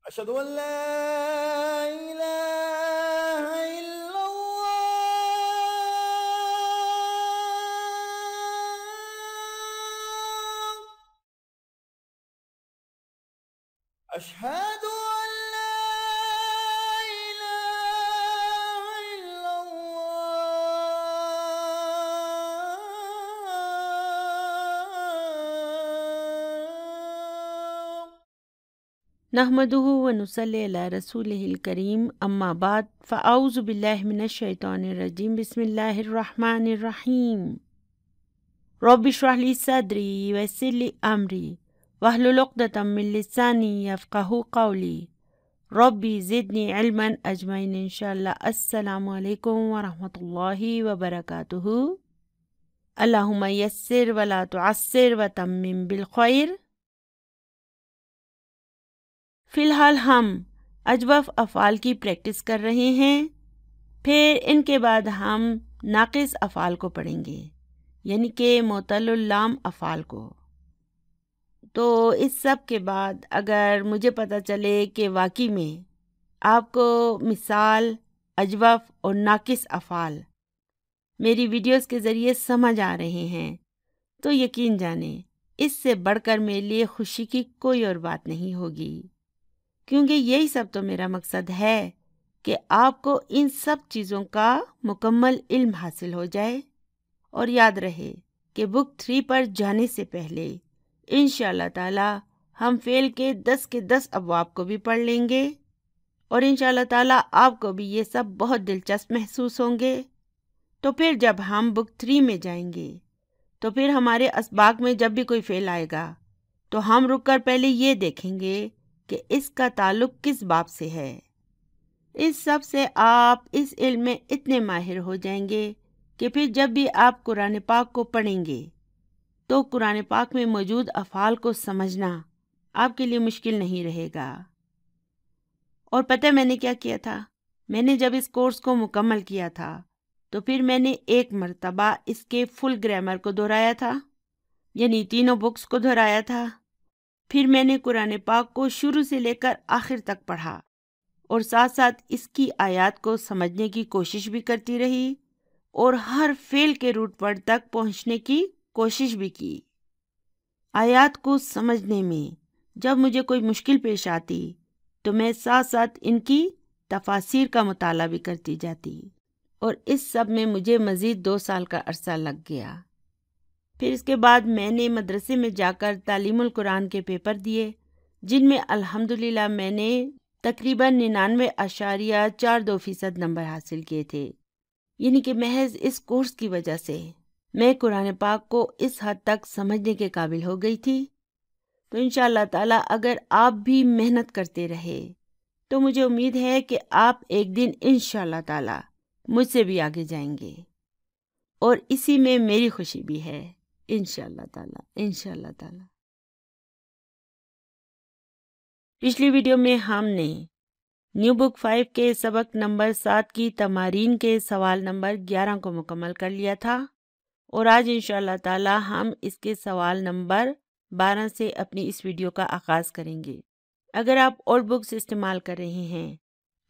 أشهد أن لا إله إلا الله أشهد أن لا إله إلا الله نحمدہ و نصلی علی رسولہ الکریم اما بعد فاعوذ باللہ من الشیطان الرجیم بسم اللہ الرحمن الرحیم رب اشرح لی صدری ویسر لی امری واحلل عقدۃ من لسانی یفقہوا قولی ربی زدنی علما اجمعین انشاءاللہ۔ السلام علیکم ورحمۃ اللہ وبرکاتہ۔ اللہم یسر ولا تعسر وتمم بالخیر۔ فی الحال ہم اجوف افعال کی پریکٹس کر رہے ہیں، پھر ان کے بعد ہم ناقص افعال کو پڑھیں گے، یعنی کہ معتل اللام افعال کو۔ تو اس سب کے بعد اگر مجھے پتہ چلے کہ واقعی میں آپ کو مثال، اجوف اور ناقص افعال میری ویڈیوز کے ذریعے سمجھ آ رہے ہیں تو یقین جانیں اس سے بڑھ کر میرے لیے خوشی کی کوئی اور بات نہیں ہوگی، کیونکہ یہی سب تو میرا مقصد ہے کہ آپ کو ان سب چیزوں کا مکمل علم حاصل ہو جائے، اور یاد رہے کہ بک 3 پر جانے سے پہلے انشاءاللہ تعالی ہم فعل کے 10 ابواب کو بھی پڑھ لیں گے، اور انشاءاللہ تعالی آپ کو بھی یہ سب بہت دلچسپ محسوس ہوں گے۔ تو پھر جب ہم بک 3 میں جائیں گے تو پھر ہمارے اسباق میں جب بھی کوئی فعل آئے گا تو ہم رک کر پہلے یہ دیکھیں گے کہ اس کا تعلق کس باب سے ہے۔ اس سب سے آپ اس علم میں اتنے ماہر ہو جائیں گے کہ پھر جب بھی آپ قرآن پاک کو پڑھیں گے تو قرآن پاک میں موجود افعال کو سمجھنا آپ کے لیے مشکل نہیں رہے گا۔ اور پتہ میں نے کیا کیا تھا؟ میں نے جب اس کورس کو مکمل کیا تھا تو پھر میں نے 1 مرتبہ اس کے فل گرامر کو دہرایا تھا، یعنی تینوں بکس کو دہرایا تھا۔ پھر میں نے قرآن پاک کو شروع سے لے کر آخر تک پڑھا، اور ساتھ ساتھ اس کی آیات کو سمجھنے کی کوشش بھی کرتی رہی، اور ہر فعل کے روٹ ورڈ تک پہنچنے کی کوشش بھی کی۔ آیات کو سمجھنے میں جب مجھے کوئی مشکل پیش آتی تو میں ساتھ ساتھ ان کی تفاسیر کا مطالعہ بھی کرتی جاتی، اور اس سب میں مجھے مزید 2 سال کا عرصہ لگ گیا۔ پھر اس کے بعد میں نے مدرسے میں جا کر تعلیم القرآن کے پیپر دیے، جن میں الحمدللہ میں نے تقریباً 99.42% نمبر حاصل کیے تھے، یعنی کہ محض اس کورس کی وجہ سے میں قرآن پاک کو اس حد تک سمجھنے کے قابل ہو گئی تھی۔ تو انشاءاللہ تعالیٰ اگر آپ بھی محنت کرتے رہے تو مجھے امید ہے کہ آپ ایک دن انشاءاللہ تعالیٰ مجھ سے بھی آگے جائیں گے، اور اسی میں میری خوشی بھی ہے انشاءاللہ تعالیٰ۔ انشاءاللہ تعالیٰ پچھلی ویڈیو میں ہم نے نیو بک 5 کے سبق نمبر 7 کی تمارین کے سوال نمبر 11 کو مکمل کر لیا تھا، اور آج انشاءاللہ تعالیٰ ہم اس کے سوال نمبر 12 سے اپنی اس ویڈیو کا آغاز کریں گے۔ اگر آپ اولڈ بکس استعمال کر رہے ہیں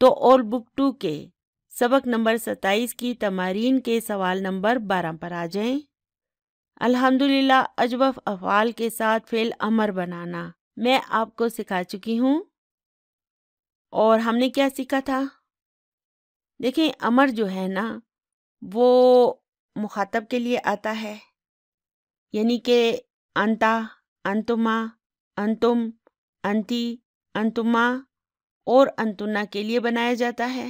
تو اولڈ بک 2 کے سبق نمبر 27 کی تمارین کے سوال نمبر 12 پر آ جائیں۔ الحمدللہ اجوف افعال کے ساتھ فعل امر بنانا میں آپ کو سکھا چکی ہوں، اور ہم نے کیا سیکھا تھا؟ دیکھیں، امر جو ہے نا وہ مخاطب کے لیے آتا ہے، یعنی کہ انتا، انتما، انتم، انتی، انتما اور انتنا کے لیے بنایا جاتا ہے،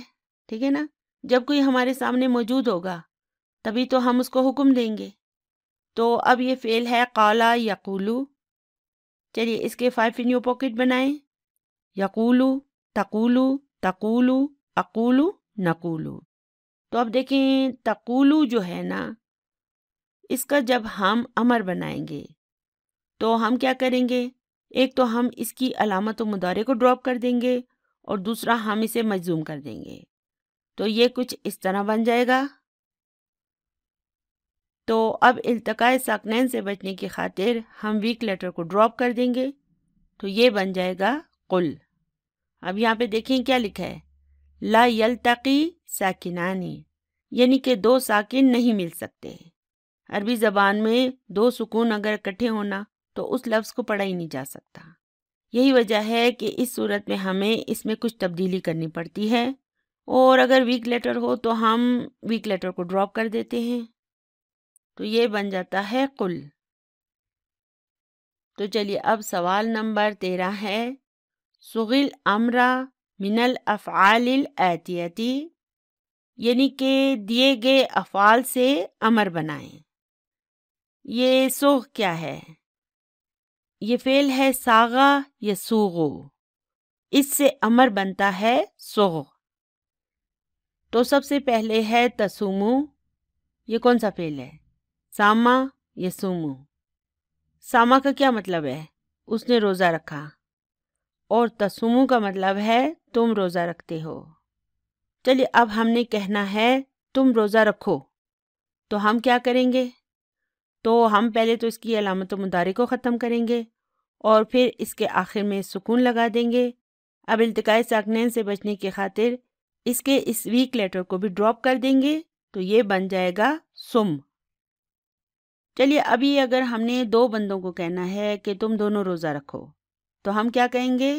ٹھیک ہے نا؟ جب کوئی ہمارے سامنے موجود ہوگا تبھی تو ہم اس کو حکم دیں گے۔ تو اب یہ فعل ہے قالا یقولو، چلیے اس کے 5 ان یور پاکٹ بنائیں۔ یقولو، تقولو، تقولو، اقولو، نقولو۔ تو اب دیکھیں تقولو جو ہے نا اس کا جب ہم امر بنائیں گے تو ہم کیا کریں گے؟ ایک تو ہم اس کی علامت و مضارع کو ڈراپ کر دیں گے اور دوسرا ہم اسے مجزوم کر دیں گے، تو یہ کچھ اس طرح بن جائے گا۔ تو اب التقاء ساکنین سے بچنے کی خاطر ہم ویک لیٹر کو ڈراپ کر دیں گے، تو یہ بن جائے گا قل۔ اب یہاں پہ دیکھیں کیا لکھا ہے، لا یلتقی ساکنانی، یعنی کہ دو ساکن نہیں مل سکتے۔ عربی زبان میں دو سکون اگر اکٹھے ہونا تو اس لفظ کو پڑھا ہی نہیں جا سکتا۔ یہی وجہ ہے کہ اس صورت میں ہمیں اس میں کچھ تبدیلی کرنی پڑتی ہے، اور اگر ویک لیٹر ہو تو ہم ویک لیٹر کو ڈراپ کر دیتے ہیں، تو یہ بن جاتا ہے قل۔ تو چلیے اب سوال نمبر 13 ہے، صغل امرا من الافعال الاتیتی، یعنی کہ دیے گئے افعال سے امر بنائیں۔ یہ سوغ کیا ہے؟ یہ فعل ہے ساغا یا سوغو، اس سے امر بنتا ہے سوغ۔ تو سب سے پہلے ہے تسومو، یہ کون سا فعل ہے؟ ساما یا سومو۔ ساما کا کیا مطلب ہے؟ اس نے روزہ رکھا، اور تسومو کا مطلب ہے تم روزہ رکھتے ہو۔ چلیے اب ہم نے کہنا ہے تم روزہ رکھو، تو ہم کیا کریں گے؟ تو ہم پہلے تو اس کی علامت و مضارع کو ختم کریں گے اور پھر اس کے آخر میں سکون لگا دیں گے۔ اب التقاء ساکنین سے بچنے کی خاطر اس کے اس ویک لیٹر کو بھی ڈراپ کر دیں گے، تو یہ بن جائے گا سم۔ چلیے ابھی اگر ہم نے دو بندوں کو کہنا ہے کہ تم دونوں روزہ رکھو، تو ہم کیا کہیں گے؟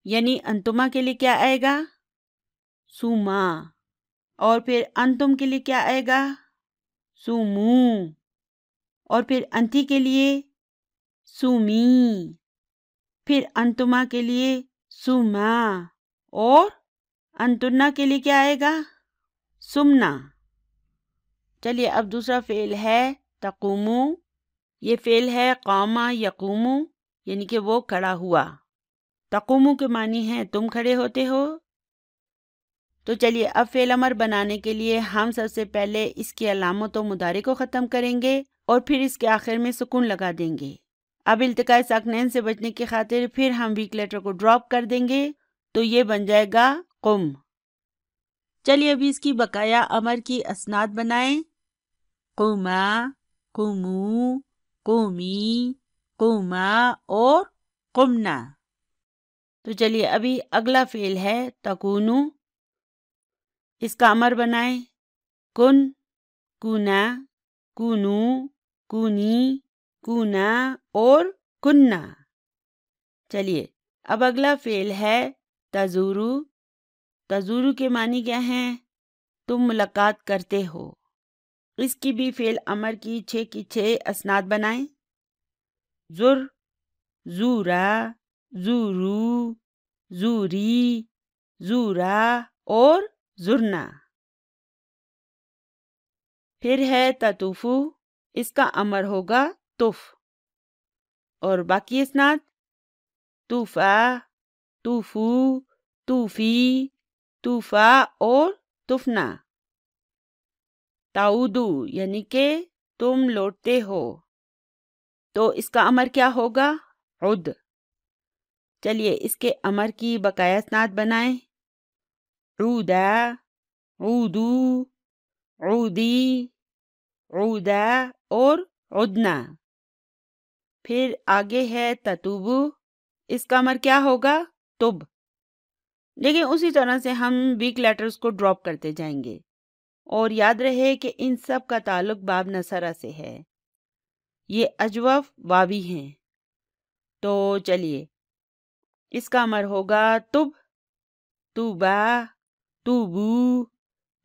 یعنی انتما کے لیے کیا آئے گا؟ سوما، اور پھر انتم کے لیے کیا آئے گا؟ سومو، اور پھر انتی کے لیے سومی، پھر انتما کے لیے سوما، اور انتنا کے لیے کیا آئے گا؟ سمنا۔ چلیے اب دوسرا فعل ہے تقومو، یہ فعل ہے قاما یقومو، یعنی کہ وہ کھڑا ہوا۔ تقومو کے معنی ہے تم کھڑے ہوتے ہو۔ تو چلیے اب فعل امر بنانے کے لیے ہم سب سے پہلے اس کی علامت و مضارع کو ختم کریں گے اور پھر اس کے آخر میں سکون لگا دیں گے۔ اب التقاء ساکنین سے بچنے کی خاطر پھر ہم ویک لیٹر کو ڈراپ کر دیں گے، تو یہ بن جائے گا قم۔ چلیے ابھی اس کی بقایا امر کی اسناد بنائیں، قوما، قومو، قومی، قوما اور قمنا۔ تو چلیے ابھی اگلا فعل ہے تکونو، اس کا امر بنائیں، کن، کونا، کونو، کونی، کونا اور کننا۔ چلیے اب اگلا فعل ہے تزورو، تزورو کے معنی کیا ہیں؟ تم ملاقات کرتے ہو۔ اس کی بھی فعل امر کی 6 کی 6 اسناد بنائیں، زر، زورا، زورو، زوری، زورا اور زرنا۔ پھر ہے تطوفو، اس کا امر ہوگا تف، اور باقی اسناد طوفا، طوفو، طوفی، طوفا اور طفنا۔ تعودو یعنی کہ تم لوٹتے ہو، تو اس کا امر کیا ہوگا؟ عد۔ چلیے اس کے امر کی بقایا اسناد بنائیں، عودا، عودو، عودی، عودا اور عدنا۔ پھر آگے ہے تتوبو، اس کا امر کیا ہوگا؟ تب۔ لیکن اسی طرح سے ہم ویک لیٹرز کو ڈراپ کرتے جائیں گے، اور یاد رہے کہ ان سب کا تعلق باب نصرہ سے ہے، یہ اجوف واوی ہیں۔ تو چلیے اس کا امر ہوگا تب، توبا، توبو،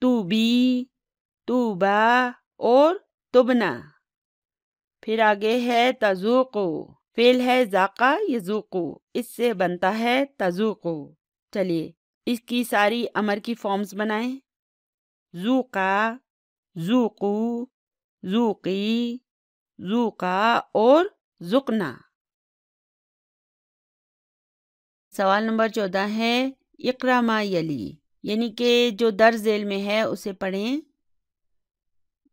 توبی، توبا اور تبنا۔ پھر آگے ہے تذوقو، فعل ہے ذاقہ یذوقو، اس سے بنتا ہے تذوقو۔ چلیے اس کی ساری امر کی فارمز بنائیں، ذوقا، ذوقو، ذوقی، ذوقا اور ذقنا۔ سوال نمبر 14 ہے اقرا ما یلی، یعنی کہ جو درج ذیل میں ہے اسے پڑھیں۔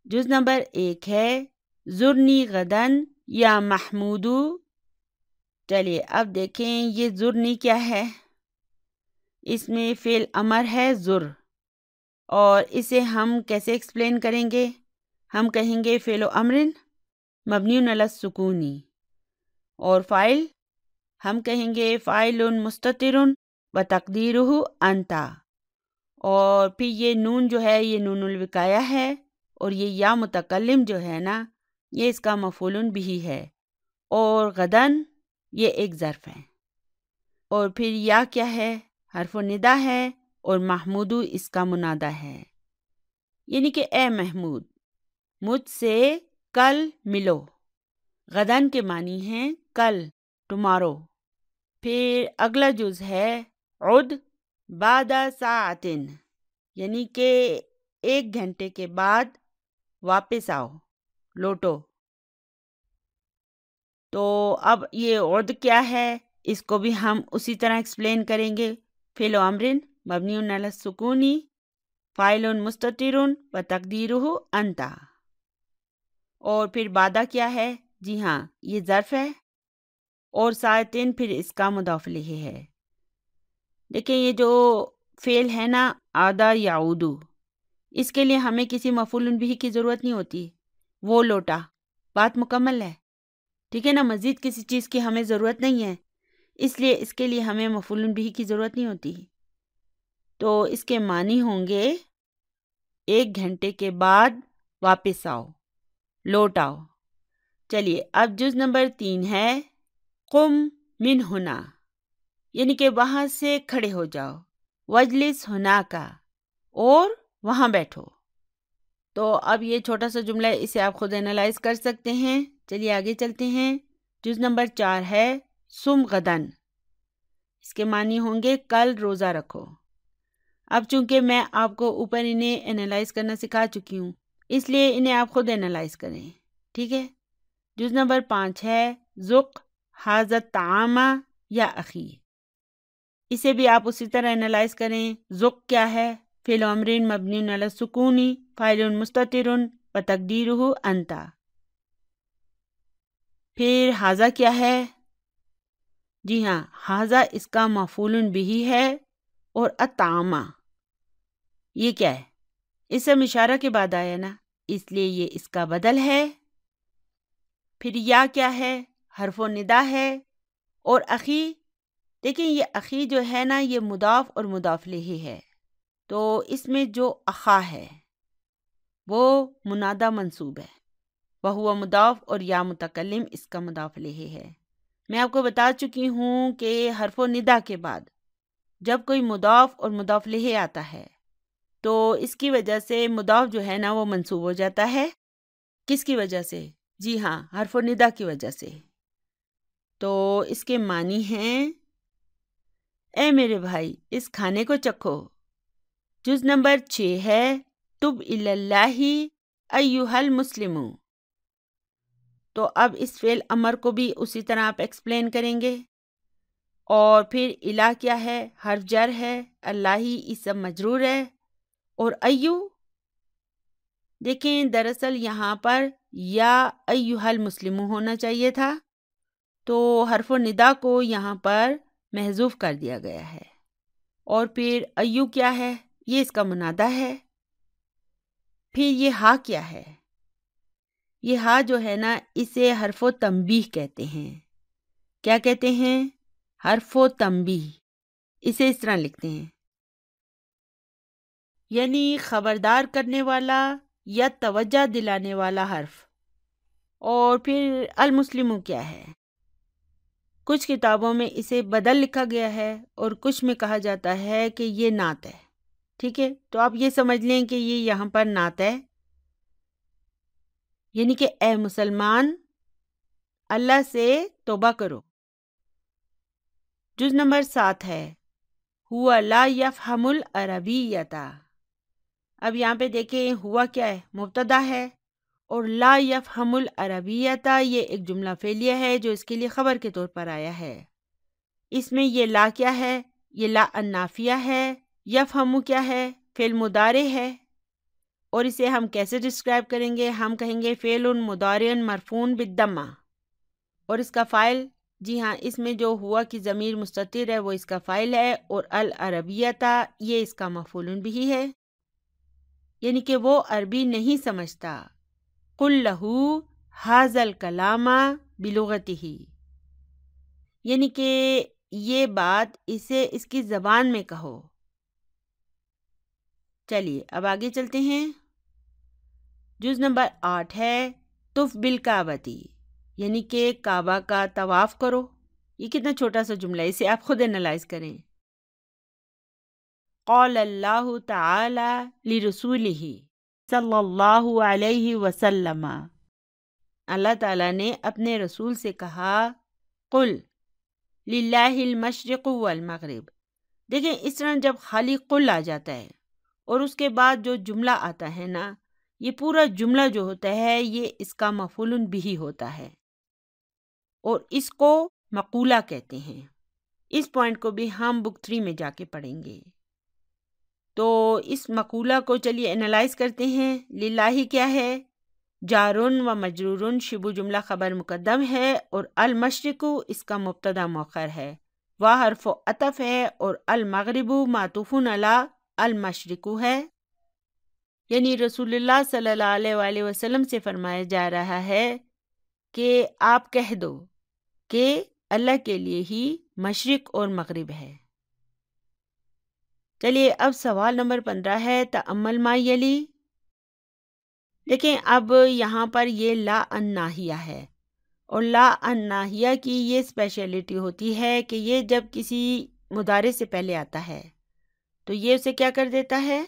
جز نمبر 1 ہے زرنی غدن یا محمودو. چلیے اب دیکھیں یہ زرنی کیا ہے. اس میں فعل امر ہے زر، اور اسے ہم کیسے ایکسپلین کریں گے؟ ہم کہیں گے فعل و امرن مبنی علی السکونی، اور فاعل ہم کہیں گے فاعل مستتر و تقدیرہ انتا، اور پھر یہ نون جو ہے یہ نون الوقایہ ہے، اور یہ یا متکلم جو ہے نا یہ اس کا مفعول بھی ہے، اور غدن یہ ایک ظرف ہے، اور پھر یا کیا ہے؟ حرف ندا ہے، اور محمودو اس کا منادہ ہے، یعنی کہ اے محمود مجھ سے کل ملو. غدن کے معنی ہیں کل، ٹمارو. پھر اگلا جز ہے عد بعد ساعتن، یعنی کہ 1 گھنٹے کے بعد واپس آؤ، لوٹو. تو اب یہ عد کیا ہے اس کو بھی ہم اسی طرح ایکسپلین کریں گے. فعل و امرن مبنی علی السکونی فاعل مستتر و تقدیرہ انتا. اور پھر بعدہ کیا ہے؟ جی ہاں یہ ظرف ہے، اور ساعتین پھر اس کا مضاف الیہ ہے. دیکھیں یہ جو فعل ہے نا عادا یعودو، اس کے لیے ہمیں کسی مفعول بھی کی ضرورت نہیں ہوتی، وہ لوٹا، بات مکمل ہے. ٹھیک ہے نا، مزید کسی چیز کی ہمیں ضرورت نہیں ہے، اس لیے اس کے لیے ہمیں مفعول بھی کی ضرورت نہیں ہوتی. تو اس کے معنی ہوں گے 1 گھنٹے کے بعد واپس آؤ، لوٹ آؤ. چلیے اب جز نمبر 3 ہے قم من ہنا، یعنی کہ وہاں سے کھڑے ہو جاؤ. وجلس ہنا کا، اور وہاں بیٹھو. تو اب یہ چھوٹا سا جملہ ہے، اسے آپ خود انالائز کر سکتے ہیں. چلیے آگے چلتے ہیں. جز نمبر 4 ہے سم غدن، اس کے معنی ہوں گے کل روزہ رکھو. اب چونکہ میں آپ کو اوپر انہیں انالائز کرنا سکھا چکی ہوں، اس لیے انہیں آپ خود انالائز کریں. ٹھیک ہے. جز نمبر 5 ہے ذق حاضت طعام یا اخی، اسے بھی آپ اسی طرح انالائز کریں. ذق کیا ہے؟ فعل امر مبنی علی السکون فاعل مستتر و تقدیرہ انتا. پھر حاضہ کیا ہے؟ جی ہاں حاضہ اس کا مفعول بھی ہے، اور الطعام یہ کیا ہے؟ اسم اشارہ کے بعد آیا نا، اس لیے یہ اس کا بدل ہے. پھر یا کیا ہے؟ حرف و ندا ہے، اور اخی، دیکھیں یہ اخی جو ہے نا یہ مضاف اور مضاف الیہ ہے، تو اس میں جو اخا ہے وہ منادہ منصوب ہے، وہو مضاف، اور یا متکلم اس کا مضاف الیہ ہے. میں آپ کو بتا چکی ہوں کہ حرف و ندا کے بعد جب کوئی مضاف اور مضاف الیہ آتا ہے تو اس کی وجہ سے مضاف جو ہے نا وہ منصوب ہو جاتا ہے. کس کی وجہ سے؟ جی ہاں حرف و ندا کی وجہ سے. تو اس کے معنی ہیں اے میرے بھائی اس کھانے کو چکھو. جز نمبر 6 ہے تب الی اللہ ایھا المسلم. تو اب اس فعل امر کو بھی اسی طرح آپ ایکسپلین کریں گے. اور پھر الہ کیا ہے؟ حرف جر ہے، اللہ ہی اسم مجرور ہے، اور ایو، دیکھیں دراصل یہاں پر یا ایھا المسلم ہونا چاہیے تھا، تو حرف و ندا کو یہاں پر محذوف کر دیا گیا ہے. اور پھر ایو کیا ہے؟ یہ اس کا منادہ ہے. پھر یہ ہا کیا ہے؟ یہ ہا جو ہے نا اسے حرف و تنبیہ کہتے ہیں. کیا کہتے ہیں؟ حرف و تنبیہ. اسے اس طرح لکھتے ہیں، یعنی خبردار کرنے والا یا توجہ دلانے والا حرف. اور پھر المسلم کیا ہے؟ کچھ کتابوں میں اسے بدل لکھا گیا ہے، اور کچھ میں کہا جاتا ہے کہ یہ نعت ہے. ٹھیک ہے، تو آپ یہ سمجھ لیں کہ یہ یہاں پر نعت ہے، یعنی کہ اے مسلمان اللہ سے توبہ کرو. جز نمبر 7 ہے ہوا لا یفہم العربیۃ. اب یہاں پہ دیکھیں ہوا کیا ہے؟ مبتدا ہے، اور لا یفہم العربیۃ یہ ایک جملہ فعلیہ ہے جو اس کے لیے خبر کے طور پر آیا ہے. اس میں یہ لا کیا ہے؟ یہ لا النافیہ ہے. یفہم کیا ہے؟ فعل مضارع ہے، اور اسے ہم کیسے ڈسکرائب کریں گے؟ ہم کہیں گے فعل مضارع مرفوع بالضمہ، اور اس کا فاعل، جی ہاں، اس میں جو ہوا کی ضمیر مستتر ہے وہ اس کا فاعل ہے، اور العربیتا یہ اس کا مفعول بھی ہے، یعنی کہ وہ عربی نہیں سمجھتا۔ قل لہو ھذا الکلام بلغتہ، یعنی کہ یہ بات اسے اس کی زبان میں کہو۔ چلیے اب آگے چلتے ہیں۔ جز نمبر 8 ہے طف بالکعبۃ، یعنی کہ کعبہ کا طواف کرو۔ یہ کتنا چھوٹا سا جملہ ہے، اسے آپ خود انالائز کریں۔ قال اللہ تعالی لرسولہ صلی اللہ علیہ وسلم، اللہ تعالیٰ نے اپنے رسول سے کہا، قل للہ المشرق والمغرب۔ دیکھیں اس طرح جب خالی قل آ جاتا ہے اور اس کے بعد جو جملہ آتا ہے نا، یہ پورا جملہ جو ہوتا ہے یہ اس کا مفعول بھی ہوتا ہے، اور اس کو مقولہ کہتے ہیں۔ اس پوائنٹ کو بھی ہم بک 3 میں جا کے پڑھیں گے۔ تو اس مقولہ کو چلیے انالائز کرتے ہیں۔ للہ کیا ہے؟ جارن و مجرورن، شبہ جملہ خبر مقدم ہے، اور المشرق اس کا مبتدا مؤخر ہے، وہ حرف عطف ہے، اور المغرب معطوف علی المشرق ہے، یعنی رسول اللہ صلی اللہ علیہ وآلہ وسلم سے فرمایا جا رہا ہے کہ آپ کہہ دو کہ اللہ کے لیے ہی مشرق اور مغرب ہے۔ چلیے اب سوال نمبر 15 ہے تأمل ما یلی۔ دیکھیں اب یہاں پر یہ لا الناہیہ ہے، اور لا الناہیہ کی یہ اسپیشلٹی ہوتی ہے کہ یہ جب کسی مضارع سے پہلے آتا ہے تو یہ اسے کیا کر دیتا ہے؟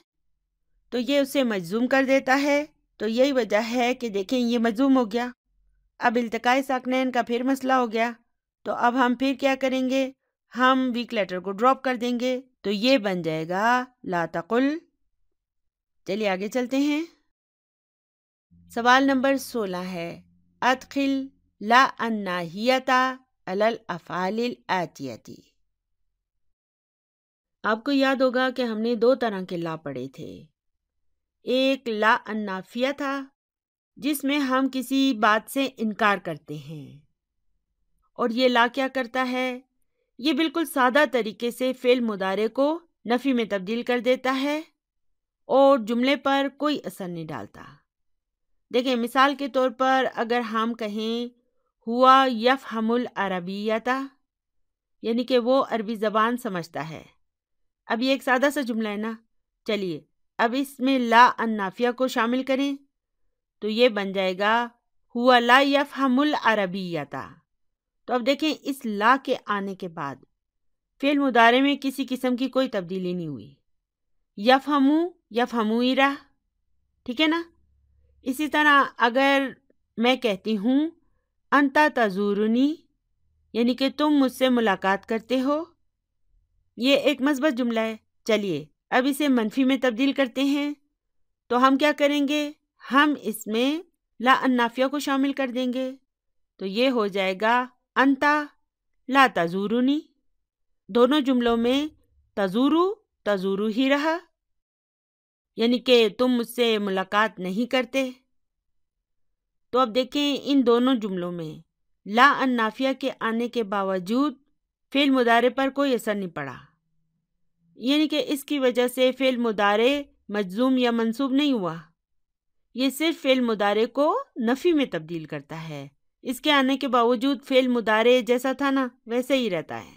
تو یہ اسے مجزوم کر دیتا ہے۔ تو یہی وجہ ہے کہ دیکھیں یہ مجزوم ہو گیا، اب التقاء ساکنین کا پھر مسئلہ ہو گیا، تو اب ہم پھر کیا کریں گے؟ ہم ویک لیٹر کو ڈراپ کر دیں گے، تو یہ بن جائے گا لا تقل۔ چلیے آگے چلتے ہیں۔ سوال نمبر 16 ہے ادخل لا الناہیۃ علی الافعال الآتیۃ۔ آپ کو یاد ہوگا کہ ہم نے 2 طرح کے لا پڑھے تھے۔ ایک لا النافیہ تھا جس میں ہم کسی بات سے انکار کرتے ہیں، اور یہ لا کیا کرتا ہے؟ یہ بالکل سادہ طریقے سے فعل مضارع کو نفی میں تبدیل کر دیتا ہے اور جملے پر کوئی اثر نہیں ڈالتا۔ دیکھیں مثال کے طور پر اگر ہم کہیں ہوا یفہم العربیۃ، یعنی کہ وہ عربی زبان سمجھتا ہے۔ اب یہ ایک سادہ سا جملہ ہے نا، چلیے اب اس میں لا النافیہ کو شامل کریں تو یہ بن جائے گا ہوا لا یفہم العربیۃ۔ تو اب دیکھیں اس لا کے آنے کے بعد فعل مضارع میں کسی قسم کی کوئی تبدیلی نہیں ہوئی، یفہمو ہی رہا، ٹھیک ہے نا۔ اسی طرح اگر میں کہتی ہوں انتا تزورنی، یعنی کہ تم مجھ سے ملاقات کرتے ہو، یہ ایک مثبت جملہ ہے۔ چلیے اب اسے منفی میں تبدیل کرتے ہیں تو ہم کیا کریں گے؟ ہم اس میں لا النافیہ کو شامل کر دیں گے، تو یہ ہو جائے گا انتا لا تزورنی۔ دونوں جملوں میں تزورو ہی رہا، یعنی کہ تم مجھ سے ملاقات نہیں کرتے۔ تو اب دیکھیں ان دونوں جملوں میں لا النافیہ کے آنے کے باوجود فعل مضارع پر کوئی اثر نہیں پڑا، یعنی کہ اس کی وجہ سے فعل مضارع مجزوم یا منصوب نہیں ہوا، یہ صرف فعل مضارع کو نفی میں تبدیل کرتا ہے۔ اس کے آنے کے باوجود فعل مضارع جیسا تھا نا ویسے ہی رہتا ہے۔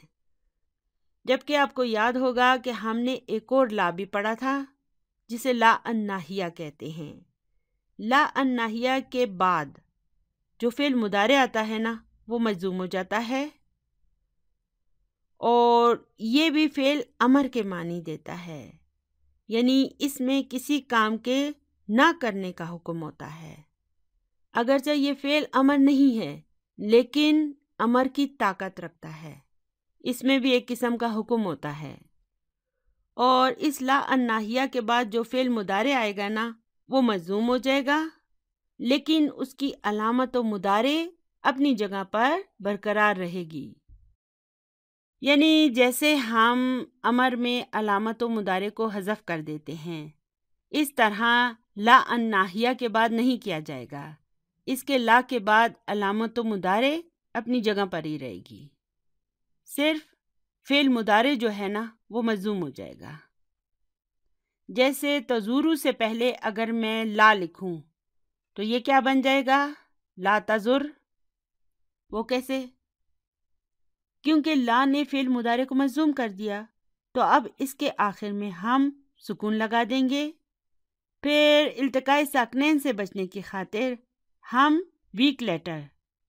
جبکہ آپ کو یاد ہوگا کہ ہم نے ایک اور لا بھی پڑھا تھا جسے لا الناہیہ کہتے ہیں۔ لا الناہیہ کے بعد جو فعل مضارع آتا ہے نا وہ مجزوم ہو جاتا ہے، اور یہ بھی فعل امر کے معنی دیتا ہے، یعنی اس میں کسی کام کے نہ کرنے کا حکم ہوتا ہے۔ اگرچہ یہ فعل امر نہیں ہے لیکن امر کی طاقت رکھتا ہے، اس میں بھی ایک قسم کا حکم ہوتا ہے۔ اور اس لا الناہیہ کے بعد جو فعل مضارع آئے گا نا وہ مجزوم ہو جائے گا، لیکن اس کی علامت و مضارع اپنی جگہ پر برقرار رہے گی۔ یعنی جیسے ہم امر میں علامت و مضارع کو حذف کر دیتے ہیں، اس طرح لا الناہیہ کے بعد نہیں کیا جائے گا، اس کے لا کے بعد علامت مضارع اپنی جگہ پر ہی رہے گی، صرف فعل مضارع جو ہے نا وہ مجزوم ہو جائے گا۔ جیسے تزورو سے پہلے اگر میں لا لکھوں تو یہ کیا بن جائے گا؟ لا تزر۔ وہ کیسے؟ کیونکہ لا نے فعل مضارع کو مجزوم کر دیا، تو اب اس کے آخر میں ہم سکون لگا دیں گے، پھر التقاء ساکنین سے بچنے کی خاطر ہم ویک لیٹر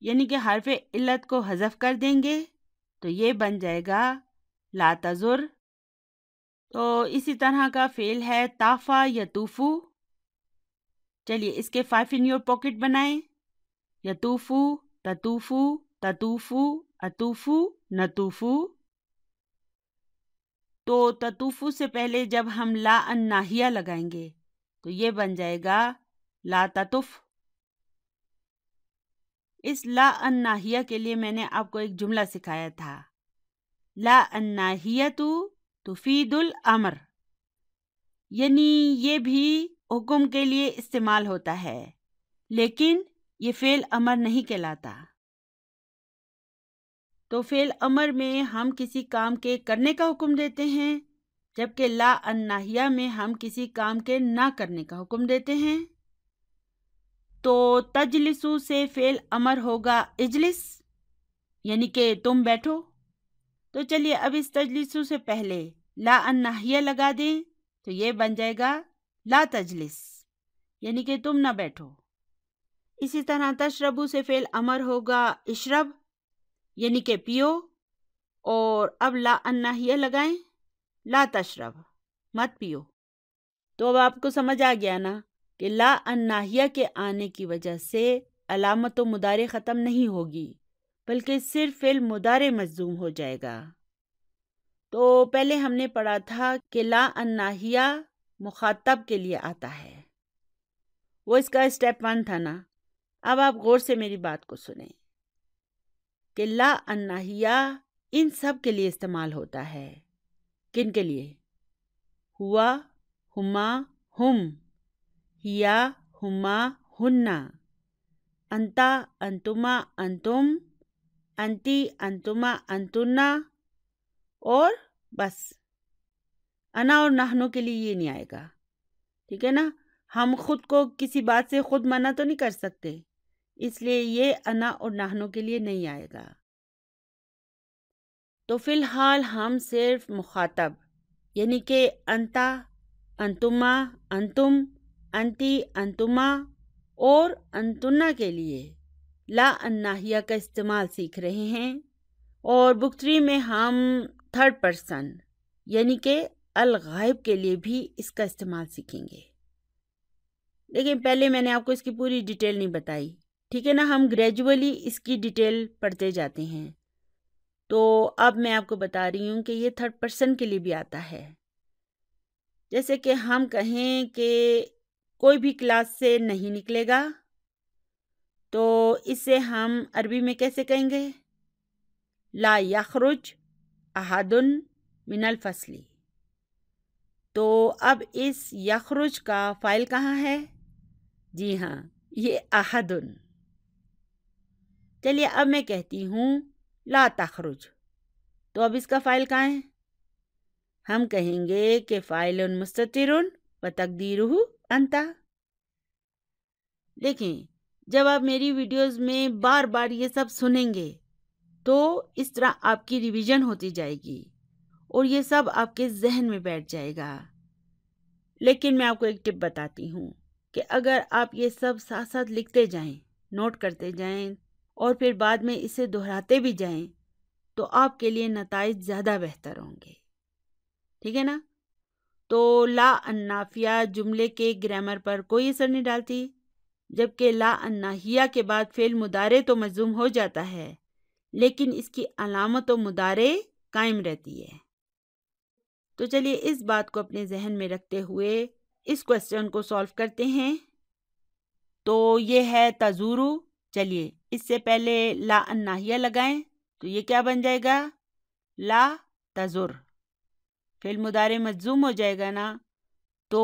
یعنی کہ حرف علت کو حذف کر دیں گے، تو یہ بن جائے گا لا تزر۔ تو اسی طرح کا فعل ہے طافا یطوفو۔ چلیے اس کے 5 in your pocket بنائیں، یطوفو، تطوفو، تطوفو، اطوفو، نطوفو۔ تو تطوفو سے پہلے جب ہم لا الناہیہ لگائیں گے تو یہ بن جائے گا لا تطف۔ اس لا الناہیہ کے لیے میں نے آپ کو ایک جملہ سکھایا تھا، لا الناہیۃ تفید الامر، یعنی یہ بھی حکم کے لیے استعمال ہوتا ہے لیکن یہ فعل امر نہیں کہلاتا۔ تو فعل امر میں ہم کسی کام کے کرنے کا حکم دیتے ہیں، جبکہ لا الناہیہ میں ہم کسی کام کے نہ کرنے کا حکم دیتے ہیں۔ تو تجلسو سے فعل امر ہوگا اجلس، یعنی کہ تم بیٹھو۔ تو چلیے اب اس تجلسو سے پہلے لا الناہیہ لگا دیں تو یہ بن جائے گا لا تجلس، یعنی کہ تم نہ بیٹھو۔ اسی طرح تشربو سے فعل امر ہوگا اشرب، یعنی کہ پیو، اور اب لا الناہیہ لگائیں لا تشرب، مت پیو۔ تو اب آپ کو سمجھ آ گیا نا کہ لا الناہیہ کے آنے کی وجہ سے علامت مضارع ختم نہیں ہوگی بلکہ صرف فعل مضارع مجزوم ہو جائے گا۔ تو پہلے ہم نے پڑھا تھا کہ لا الناہیہ مخاطب کے لیے آتا ہے، وہ اس کا اسٹیپ 1 تھا نا۔ اب آپ غور سے میری بات کو سنیں کہ لا الناہیہ ان سب کے لیے استعمال ہوتا ہے۔ کن کے لیے؟ ہوا، ہما، ہم، ہیا، ہما، ہننا، انتا، انتما، انتم، انتی، انتما، انتنا، اور بس انا اور نحنو کے لیے یہ نہیں آئے گا، ٹھیک ہے نا؟ ہم خود کو کسی بات سے خود منع تو نہیں کر سکتے، اس لیے یہ انا اور نحنو کے لیے نہیں آئے گا۔ تو فی الحال ہم صرف مخاطب یعنی کہ انتا، انتما، انتم، انتی، انتما اور انتنا کے لیے لا الناہیہ کا استعمال سیکھ رہے ہیں، اور بک 3 میں ہم 3rd person یعنی کہ الغائب کے لیے بھی اس کا استعمال سیکھیں گے۔ لیکن پہلے میں نے آپ کو اس کی پوری ڈیٹیل نہیں بتائی، ٹھیک ہے نا؟ ہم گریجولی اس کی ڈیٹیل پڑھتے جاتے ہیں۔ تو اب میں آپ کو بتا رہی ہوں کہ یہ 3rd person کے لیے بھی آتا ہے۔ جیسے کہ ہم کہیں کہ کوئی بھی کلاس سے نہیں نکلے گا، تو اسے ہم عربی میں کیسے کہیں گے؟ لا یخرج احد من الفصل۔ تو اب اس یخرج کا فاعل کہاں ہے؟ جی ہاں، یہ احد۔ چلیے اب میں کہتی ہوں لا تخرج، تو اب اس کا فاعل کہاں ہے؟ ہم کہیں گے کہ فاعل مستتر و تقدیرہ انت۔ دیکھیں جب آپ میری ویڈیوز میں بار بار یہ سب سنیں گے تو اس طرح آپ کی ریویژن ہوتی جائے گی اور یہ سب آپ کے ذہن میں بیٹھ جائے گا۔ لیکن میں آپ کو ایک ٹپ بتاتی ہوں کہ اگر آپ یہ سب ساتھ ساتھ لکھتے جائیں، نوٹ کرتے جائیں اور پھر بعد میں اسے دہراتے بھی جائیں تو آپ کے لیے نتائج زیادہ بہتر ہوں گے، ٹھیک ہے نا؟ تو لا النافیہ جملے کے گرامر پر کوئی اثر نہیں ڈالتی، جبکہ لا الناہیہ کے بعد فعل مضارع تو مجزوم ہو جاتا ہے لیکن اس کی علامت و مضارع قائم رہتی ہے۔ تو چلیے اس بات کو اپنے ذہن میں رکھتے ہوئے اس کوسچن کو سالو کرتے ہیں۔ تو یہ ہے تزورو، چلیے اس سے پہلے لا الناہیہ لگائیں تو یہ کیا بن جائے گا؟ لا تزر۔ فعل مضارع مجزوم ہو جائے گا نا، تو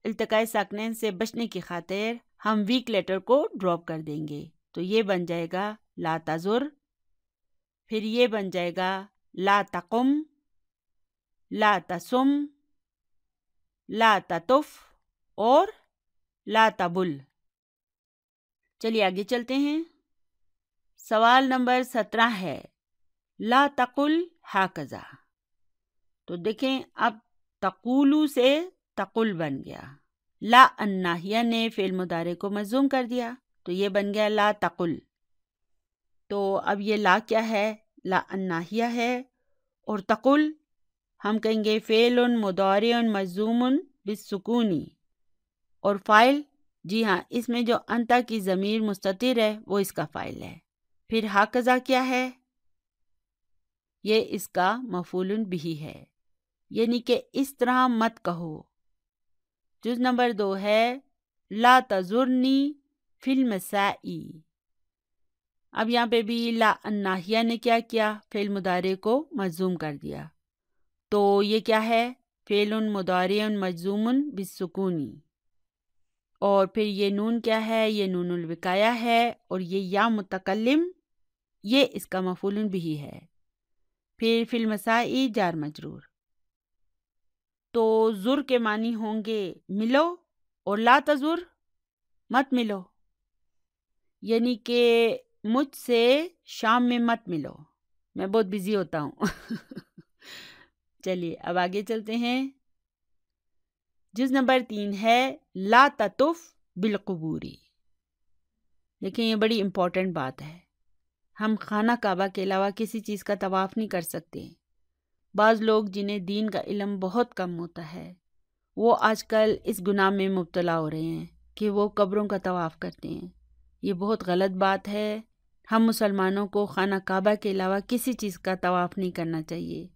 التقاء ساکنین سے بچنے کی خاطر ہم ویک لیٹر کو ڈراپ کر دیں گے. تو یہ بن جائے گا لا تزر، پھر یہ بن جائے گا لا تقم، لا تسم، لا تطف اور لا تبل. چلیے آگے چلتے ہیں. سوال نمبر 17 ہے لا تقل ہاکذا. تو دیکھیں اب تقولو سے تقل بن گیا. لا الناہیہ نے فعل مضارع کو مجزوم کر دیا تو یہ بن گیا لا تقل. تو اب یہ لا کیا ہے؟ لا الناہیہ ہے، اور تقل ہم کہیں گے فعل مضارع مجزوم بالسکونی، اور فاعل جی ہاں اس میں جو انتا کی ضمیر مستتر ہے وہ اس کا فاعل ہے. پھر ہاکذا کیا ہے؟ یہ اس کا مفعول بہ ہے، یعنی کہ اس طرح مت کہو. جز نمبر 2 ہے لا تزرنی فی المسائی. اب یہاں پہ بھی لا الناہیہ نے کیا کیا؟ فعل مضارع کو مجزوم کر دیا. تو یہ کیا ہے؟ فعل مضارع مجزوم بالسکونی، اور پھر یہ نون کیا ہے؟ یہ نون الوقایہ ہے، اور یہ یا متکلم یہ اس کا مفعول بہ ہے. پھر فی المسائی جار مجرور. تو زر کے معنی ہوں گے ملو، اور لا تزر مت ملو، یعنی کہ مجھ سے شام میں مت ملو، میں بہت بزی ہوتا ہوں. چلیے اب آگے چلتے ہیں. جز نمبر 3 ہے لا تطف بالقبوری. دیکھیں یہ بڑی امپورٹنٹ بات ہے. ہم خانہ کعبہ کے علاوہ کسی چیز کا طواف نہیں کر سکتے. بعض لوگ جنہیں دین کا علم بہت کم ہوتا ہے وہ آج کل اس گناہ میں مبتلا ہو رہے ہیں کہ وہ قبروں کا طواف کرتے ہیں. یہ بہت غلط بات ہے. ہم مسلمانوں کو خانہ کعبہ کے علاوہ کسی چیز کا طواف نہیں کرنا چاہیے.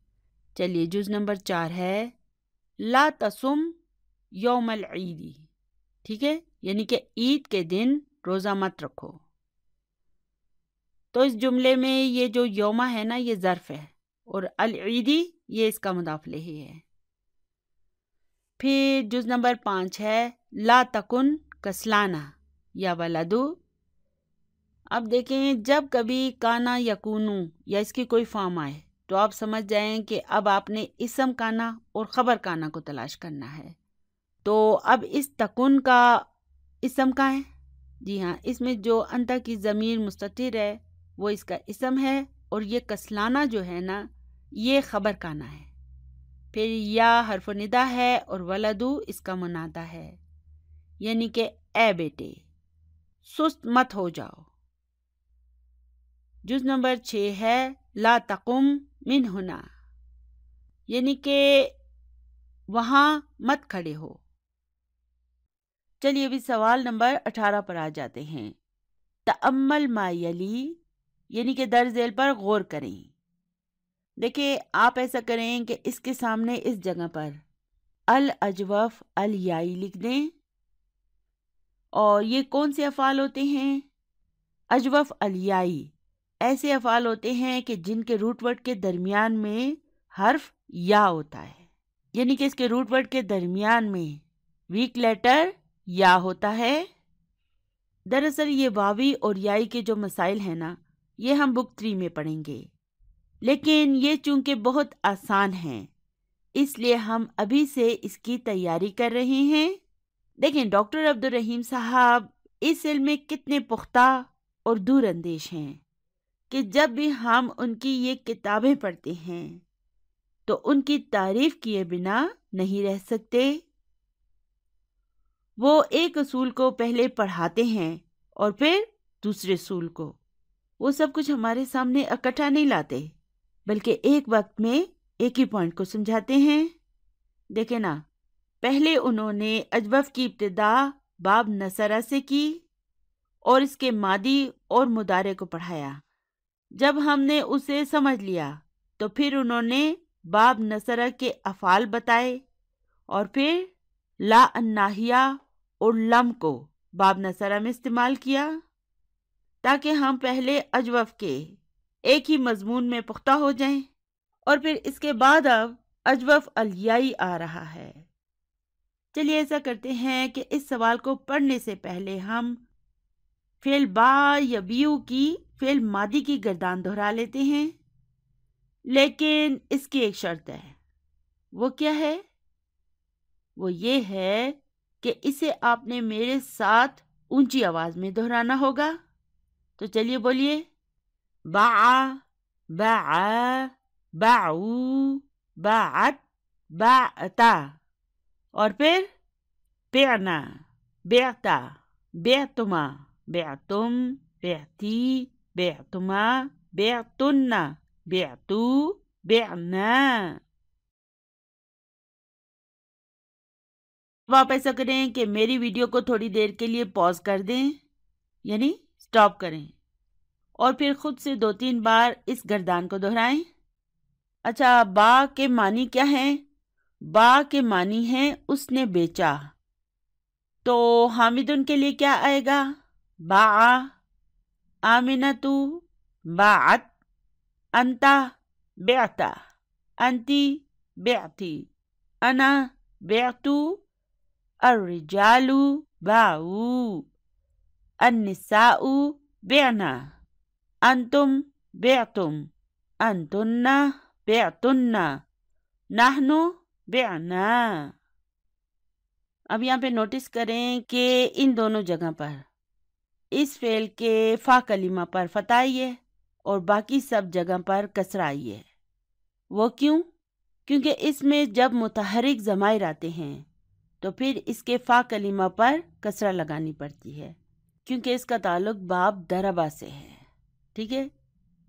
چلیے جز نمبر 4 ہے لا تصم یوم العید. ٹھیک ہے، یعنی کہ عید کے دن روزہ مت رکھو. تو اس جملے میں یہ جو یومہ ہے نا یہ ظرف ہے، اور العیدی یہ اس کا مضاف الیہ ہے. پھر جز نمبر 5 ہے لا تکن کسلانہ یا ولدو. اب دیکھیں جب کبھی کانا یکونو یا اس کی کوئی فارم آئے تو آپ سمجھ جائیں کہ اب آپ نے اسم کانا اور خبر کانا کو تلاش کرنا ہے. تو اب اس تکن کا اسم کا ہے، جی ہاں اس میں جو انتا کی ضمیر مستتر ہے وہ اس کا اسم ہے، اور یہ کسلانہ جو ہے نا یہ خبر کانا ہے. پھر یا حرف ندا ہے اور ولدو اس کا منادہ ہے، یعنی کہ اے بیٹے سست مت ہو جاؤ. جز نمبر 6 ہے لا تقم من ہنا، یعنی کہ وہاں مت کھڑے ہو. چلیے ابھی سوال نمبر 18 پر آ جاتے ہیں. تأمل ما یلی، یعنی کہ درج ذیل پر غور کریں. دیکھیں آپ ایسا کریں کہ اس کے سامنے اس جگہ پر الاجوف الیائی لکھ دیں. اور یہ کون سے افعال ہوتے ہیں؟ اجوف الیائی ایسے افعال ہوتے ہیں کہ جن کے روٹ ورڈ کے درمیان میں حرف یا ہوتا ہے، یعنی کہ اس کے روٹ ورڈ کے درمیان میں ویک لیٹر یا ہوتا ہے. دراصل یہ واوی اور یائی کے جو مسائل ہیں نا یہ ہم بک 3 میں پڑھیں گے، لیکن یہ چونکہ بہت آسان ہیں اس لیے ہم ابھی سے اس کی تیاری کر رہے ہیں. دیکھیں ڈاکٹر عبدالرحیم صاحب اس علم میں کتنے پختہ اور دور اندیش ہیں کہ جب بھی ہم ان کی یہ کتابیں پڑھتے ہیں تو ان کی تعریف کیے بنا نہیں رہ سکتے. وہ ایک اصول کو پہلے پڑھاتے ہیں اور پھر دوسرے اصول کو. وہ سب کچھ ہمارے سامنے اکٹھا نہیں لاتے بلکہ ایک وقت میں ایک ہی پوائنٹ کو سمجھاتے ہیں. دیکھیں نا، پہلے انہوں نے اجوف کی ابتدا باب نصرہ سے کی اور اس کے ماضی اور مضارع کو پڑھایا. جب ہم نے اسے سمجھ لیا تو پھر انہوں نے باب نصرہ کے افعال بتائے، اور پھر لا الناہیہ اور لم کو باب نصرہ میں استعمال کیا تاکہ ہم پہلے اجوف کے ایک ہی مضمون میں پختہ ہو جائیں، اور پھر اس کے بعد اب اجوف الیائی آ رہا ہے. چلیے ایسا کرتے ہیں کہ اس سوال کو پڑھنے سے پہلے ہم فعل با یا بیو کی فعل ماضی کی گردان دہرا لیتے ہیں، لیکن اس کی ایک شرط ہے۔ وہ کیا ہے؟ وہ یہ ہے کہ اسے آپ نے میرے ساتھ اونچی آواز میں دہرانا ہوگا۔ تو چلیے بولیے، باع، باع، باعو، باعت، باعتا، اور پھر بعنا، بعتا، بعتما، بعتم، بعتی، بعتما، بعتن، بعتو، بعنا۔ اب آپ ایسا کریں کہ میری ویڈیو کو تھوڑی دیر کے لیے پاز کر دیں، یعنی سٹاپ کریں، اور پھر خود سے 2-3 بار اس گردان کو دہرائیں۔ اچھا، با کے معنی کیا ہیں؟ با کے معنی ہیں اس نے بیچا، تو حامدن کے لیے کیا آئے گا؟ باع، آمنتو باعت، انتا بعتا، انتی بعتی، انا بعتو، الرجال باعوا، النساء بعنا، انتم بعتم، انتن بعتن، نحن بعنا۔ اب یہاں پہ نوٹس کریں کہ ان دونوں جگہ پر اس فعل کے فا کلمہ پر فتح آئی ہے اور باقی سب جگہ پر کسرہ آئی ہے۔ وہ کیوں؟ کیونکہ اس میں جب متحرک ضمائر آتے ہیں تو پھر اس کے فا کلمہ پر کسرہ لگانی پڑتی ہے، کیونکہ اس کا تعلق باب دربا سے ہے۔ ٹھیک ہے،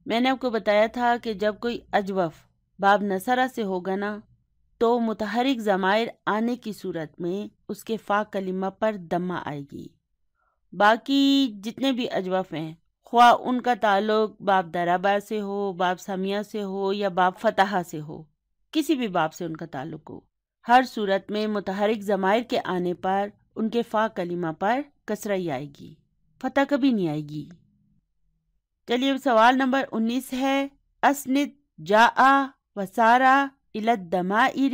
میں نے آپ کو بتایا تھا کہ جب کوئی اجوف باب نصرہ سے ہوگا نا تو متحرک ضمائر آنے کی صورت میں اس کے فا کلمہ پر دمہ آئے گی۔ باقی جتنے بھی اجوف ہیں، خواہ ان کا تعلق باب دربا سے ہو، باب سمیہ سے ہو یا باب فتحہ سے ہو، کسی بھی باب سے ان کا تعلق ہو، ہر صورت میں متحرک ضمائر کے آنے پر ان کے فا کلمہ پر کسرہ ہی آئے گی، فتح کبھی نہیں آئے گی۔ چلیے سوال نمبر 19 ہے، اسند جاء وسارا الی الضمائر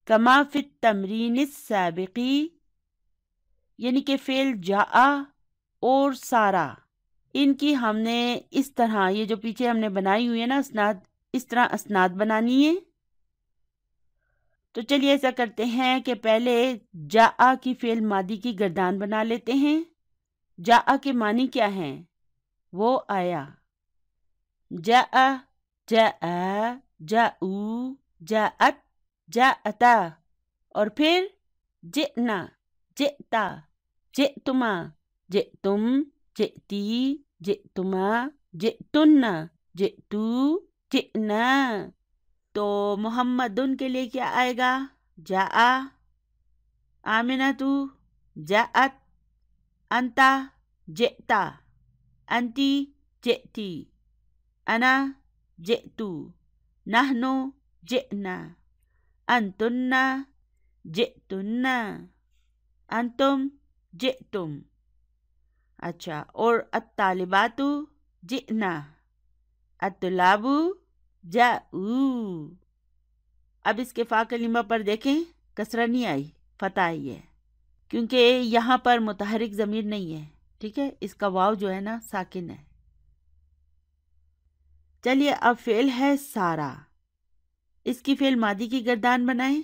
کما فی التمرین السابقی، یعنی کہ فعل جاء اور سارا، ان کی ہم نے اس طرح، یہ جو پیچھے ہم نے بنائی ہوئی ہے نا اسناد، اس طرح اسناد بنانی ہے۔ تو چلیے ایسا کرتے ہیں کہ پہلے جاء کی فعل ماضی کی گردان بنا لیتے ہیں۔ جاء کے معنی کیا ہیں؟ وہ آیا، جاء، جاء، جاءو، جاءت، جاءتا، اور پھر جئنا، جئتا، جئتما، جئتم، جئتی، جئتما، جئتن، جئتو، جئنا۔ تو محمدن کے لیے کیا آئے گا؟ جاء، آمنتو جاءت، انتا جئتا، انتی جئتی، انا جئتو، نحن جئنا، انتن جئتن، انتم جئتم۔ اچھا، اور الطالبات جئنا، الطلاب جاؤ۔ اب اس کے فا کلمہ پر دیکھیں، کسرہ نہیں آئی، فتح آئی ہے، کیونکہ یہاں پر متحرک ضمیر نہیں ہے۔ ٹھیک ہے، اس کا واو جو ہے نا ساکن ہے۔ چلیے اب فعل ہے سارا، اس کی فعل ماضی کی گردان بنائیں۔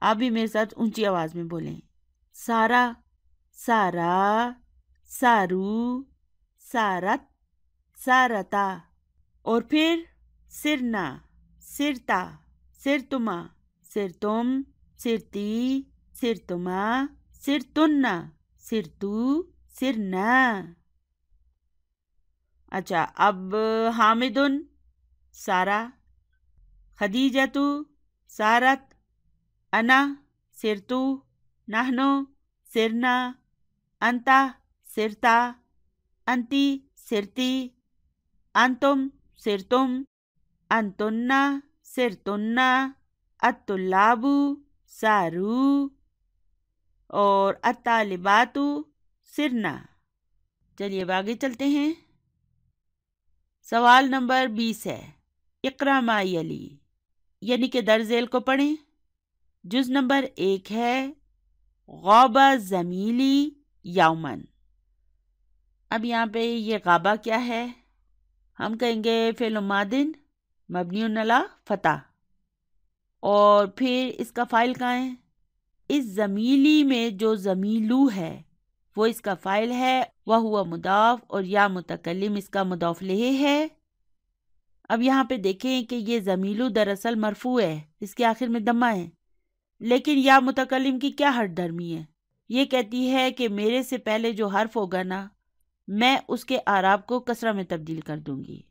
آپ بھی میرے ساتھ اونچی آواز میں بولیں، سارا، سارا، سارو، سارت، سارتا، اور پھر سرنا، سرتا، سرتما، سرتم، سرتی، سرتما، سرتن، سرتو، سرنا۔ اچھا، اب حامدن سارا، خدیجتو سارت، انا سرتو، نحنو سرنا، انتا سرتا، انتی سرتی، انتم سرتم، انتن سرتن، الطلاب سارو، اور الطالبات سرنا۔ چلیے اب آگے چلتے ہیں۔ سوال نمبر 20 ہے، اقرا ما یلی، یعنی کہ درج ذیل کو پڑھیں۔ جز نمبر 1 ہے غابہ زمیلی یومن۔ اب یہاں پہ یہ غابہ کیا ہے؟ ہم کہیں گے فعل ماضی مبنی علی فتح، اور پھر اس کا فاعل کہاں ہے؟ اس زمیلی میں جو زمیلو ہے وہ اس کا فاعل ہے، وہو مضاف، اور یا متکلم اس کا مضاف الیہ ہے۔ اب یہاں پہ دیکھیں کہ یہ زمیلو دراصل مرفوع ہے، اس کے آخر میں دمہ ہے، لیکن یا متکلم کی کیا ہٹ درمی ہے؟ یہ کہتی ہے کہ میرے سے پہلے جو حرف ہوگا نا، میں اس کے اعراب کو کسرہ میں تبدیل کر دوں گی،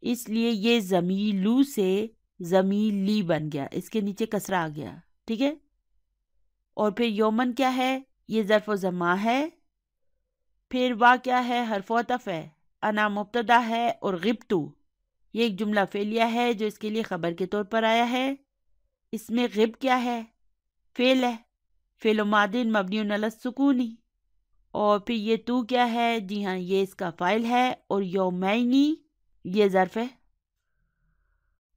اس لیے یہ زمیلو سے زمیلی بن گیا، اس کے نیچے کسرہ آ گیا، ٹھیک ہے۔ اور پھر یومن کیا ہے؟ یہ ظرف و زماں ہے، پھر وا کیا ہے؟ حرف عطف ہے، انا مبتدا ہے، اور غبتو یہ ایک جملہ فعلیہ ہے جو اس کے لیے خبر کے طور پر آیا ہے۔ اس میں غب کیا ہے؟ فعل ہے، فعل ماضی مبنی علی السکونی، اور پھر یہ تو کیا ہے؟ جی ہاں، یہ اس کا فاعل ہے، اور یومینی یہ ظرف ہے۔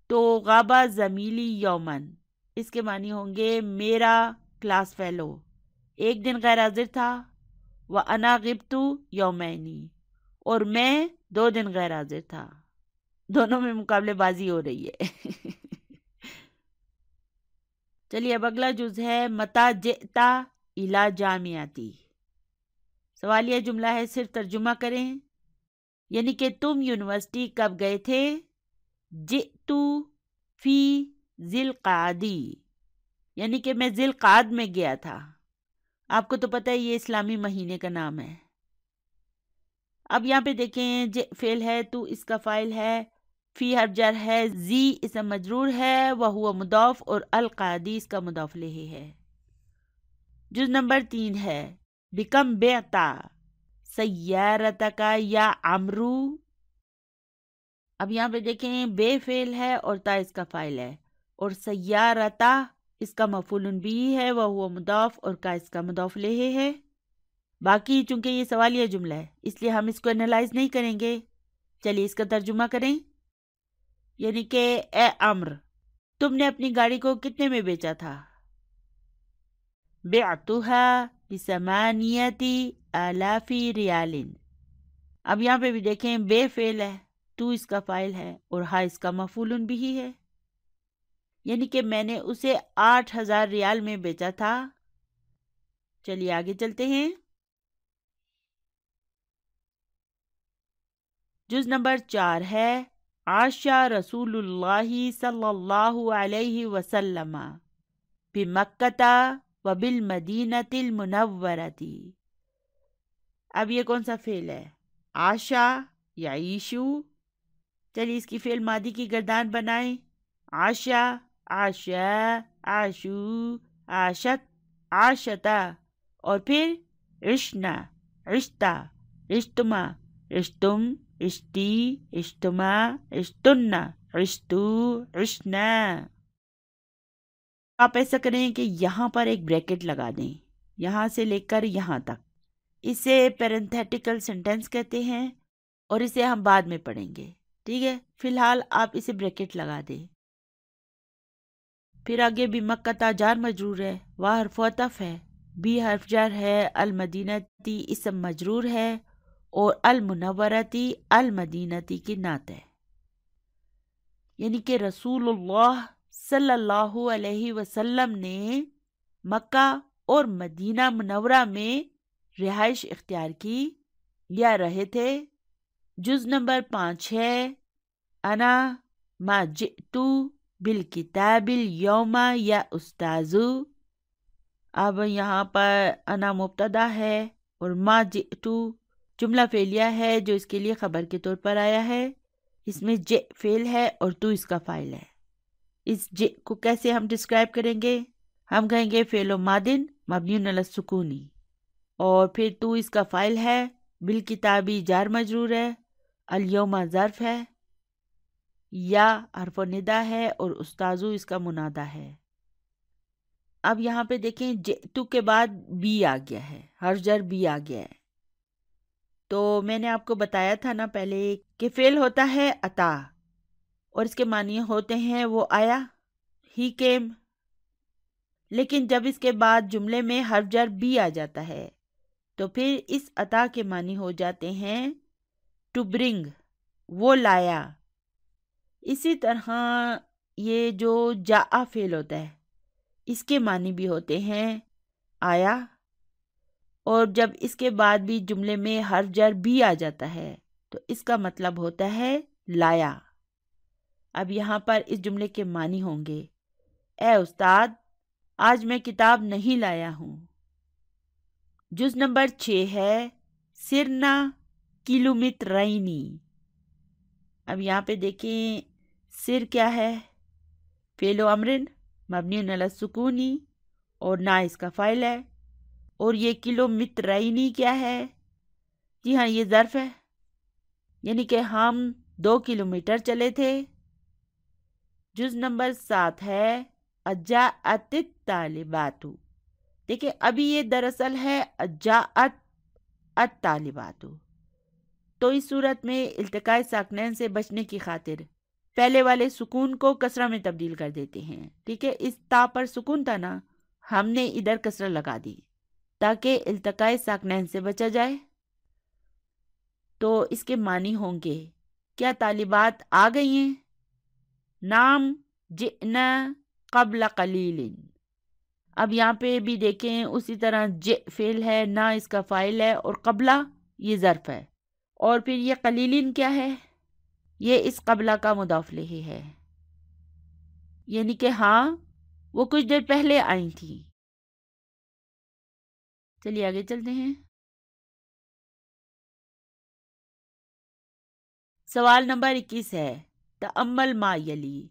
تو غابہ زمیلی یومن اس کے معنی ہوں گے میرا کلاس فیلو ایک دن غیر حاضر تھا، وَأَنَا غِبْتُ یومینی، اور میں 2 دن غیر حاضر تھا۔ دونوں میں مقابلے بازی ہو رہی ہے۔ چلیے اب اگلا جز ہے متا جئتا الی جامعتی۔ سوالیہ جملہ ہے، صرف ترجمہ کریں، یعنی کہ تم یونیورسٹی کب گئے تھے؟ جئتو فی ذی القعدی، یعنی کہ میں ذی القعد میں گیا تھا۔ آپ کو تو پتہ ہے یہ اسلامی مہینے کا نام ہے۔ اب یہاں پہ دیکھیں، فعل ہے، تو اس کا فاعل ہے، فی حرف جر ہے، زی اسم مجرور ہے، وہو مضاف، اور القعدی اس کا مضاف الیہ ہے۔ جز نمبر 3 ہے بکم بعتا سیارتک یا عمرو۔ اب یہاں پہ دیکھیں، بے فعل ہے اور تا اس کا فاعل ہے، اور سیارتا اس کا مفعول بھی ہے، وہو مضاف، اور کا اس کا مضاف الیہ ہے۔ باقی چونکہ یہ سوالیہ جملہ ہے اس لیے ہم اس کو انالائز نہیں کریں گے۔ چلیے اس کا ترجمہ کریں، یعنی کہ اے عمر، تم نے اپنی گاڑی کو کتنے میں بیچا تھا؟ بعتها ب8,000 ریال۔ اب یہاں پہ بھی دیکھیں، بے فعل ہے، تو اس کا فاعل ہے، اور ہا اس کا مفعول بھی ہے، یعنی کہ میں نے اسے 8,000 ریال میں بیچا تھا۔ چلیے آگے چلتے ہیں۔ جز نمبر 4 ہے عاشا رسول اللہ صلی اللہ علیہ وسلم بمکہ وبالمدینۃ المنورۃ۔ اب یہ کون سا فعل ہے؟ عاشا یعیشو۔ چلیے اس کی فعل ماضی کی گردان بنائیں، عاشا، عاشا، عاشو، عاشت، عاشتا، اور پھر عشنا، عشتا، عشتما، عشتم، عشتی، عشتما، عشتن، عشتو، عشنا۔ آپ ایسا کریں کہ یہاں پر ایک بریکٹ لگا دیں، یہاں سے لے کر یہاں تک، اسے پیرنتھیٹیکل سینٹینس کہتے ہیں، اور اسے ہم بعد میں پڑھیں گے، ٹھیک ہے؟ فی الحال آپ اسے بریکٹ لگا دیں۔ پھر آگے بھی مکہ جار مجرور ہے، واہ حرف عطف ہے، بی حرف جر ہے، المدینتی اسم مجرور ہے، اور المنورتی المدینتی کی نعت ہے، یعنی کہ رسول اللہ صلی اللہ علیہ وسلم نے مکہ اور مدینہ منورہ میں رہائش اختیار کی یا رہے تھے۔ جز نمبر 5 ہے انا ما جئتو بالکتاب اليوم یا استاذو۔ اب یہاں پر انا مبتدا ہے اور ما جئتو جملہ فعلیہ ہے جو اس کے لیے خبر کے طور پر آیا ہے، اس میں ج فعل ہے اور تو اس کا فاعل ہے۔ اس ج کو کیسے ہم ڈسکرائب کریں گے؟ ہم کہیں گے فعل ماضٍ مبنی علی السکونی، اور پھر تو اس کا فاعل ہے، بالکتابی جار مجرور ہے، الیوم ظرف ہے، یا حرف ندا ہے، اور استاذو اس کا منادہ ہے۔ اب یہاں پہ دیکھیں جئتو کے بعد بی آ گیا ہے، حرف جر بی آ گیا ہے، تو میں نے آپ کو بتایا تھا نا پہلے کہ فعل ہوتا ہے اتا، اور اس کے معنی ہوتے ہیں وہ آیا، ہی کیم، لیکن جب اس کے بعد جملے میں حرف جر بھی آ جاتا ہے تو پھر اس عطا کے معنی ہو جاتے ہیں ٹو برنگ، وہ لایا۔ اسی طرح یہ جو جاء فعل ہوتا ہے اس کے معنی بھی ہوتے ہیں آیا، اور جب اس کے بعد بھی جملے میں حرف جر بھی آ جاتا ہے تو اس کا مطلب ہوتا ہے لایا۔ اب یہاں پر اس جملے کے معنی ہوں گے، اے استاد آج میں کتاب نہیں لایا ہوں۔ جز نمبر 6 ہے سرنا کلومیٹرینی۔ اب یہاں پہ دیکھیں سر کیا ہے، فعل و امرن مبنی علی السکونی اور نا اس کا فاعل ہے، اور یہ کلومیٹرینی کیا ہے، جی ہاں یہ ظرف ہے، یعنی کہ ہم 2 کلومیٹر چلے تھے۔ جز نمبر 7 ہے اجاءت الطالبات۔ دیکھیں ابھی یہ دراصل ہے اجاءت الطالبات، تو اس صورت میں التقاء ساکنین سے بچنے کی خاطر پہلے والے سکون کو کسرہ میں تبدیل کر دیتے ہیں، ٹھیک ہے۔ اس تا پر سکون تھا نا، ہم نے ادھر کسرہ لگا دی تاکہ التقاء ساکنین سے بچا جائے۔ تو اس کے معنی ہوں گے، کیا طالبات آ گئی ہیں؟ نام جئنا قبل قلیل۔ اب یہاں پہ بھی دیکھیں اسی طرح فعل ہے، نا اس کا فاعل ہے، اور قبلہ یہ ظرف ہے، اور پھر یہ قلیلین کیا ہے، یہ اس قبلہ کا مضاف الیہ ہے، یعنی کہ ہاں وہ کچھ دیر پہلے آئی تھی۔ چلیے آگے چلتے ہیں۔ سوال نمبر 21 ہے تأمل ما یلی،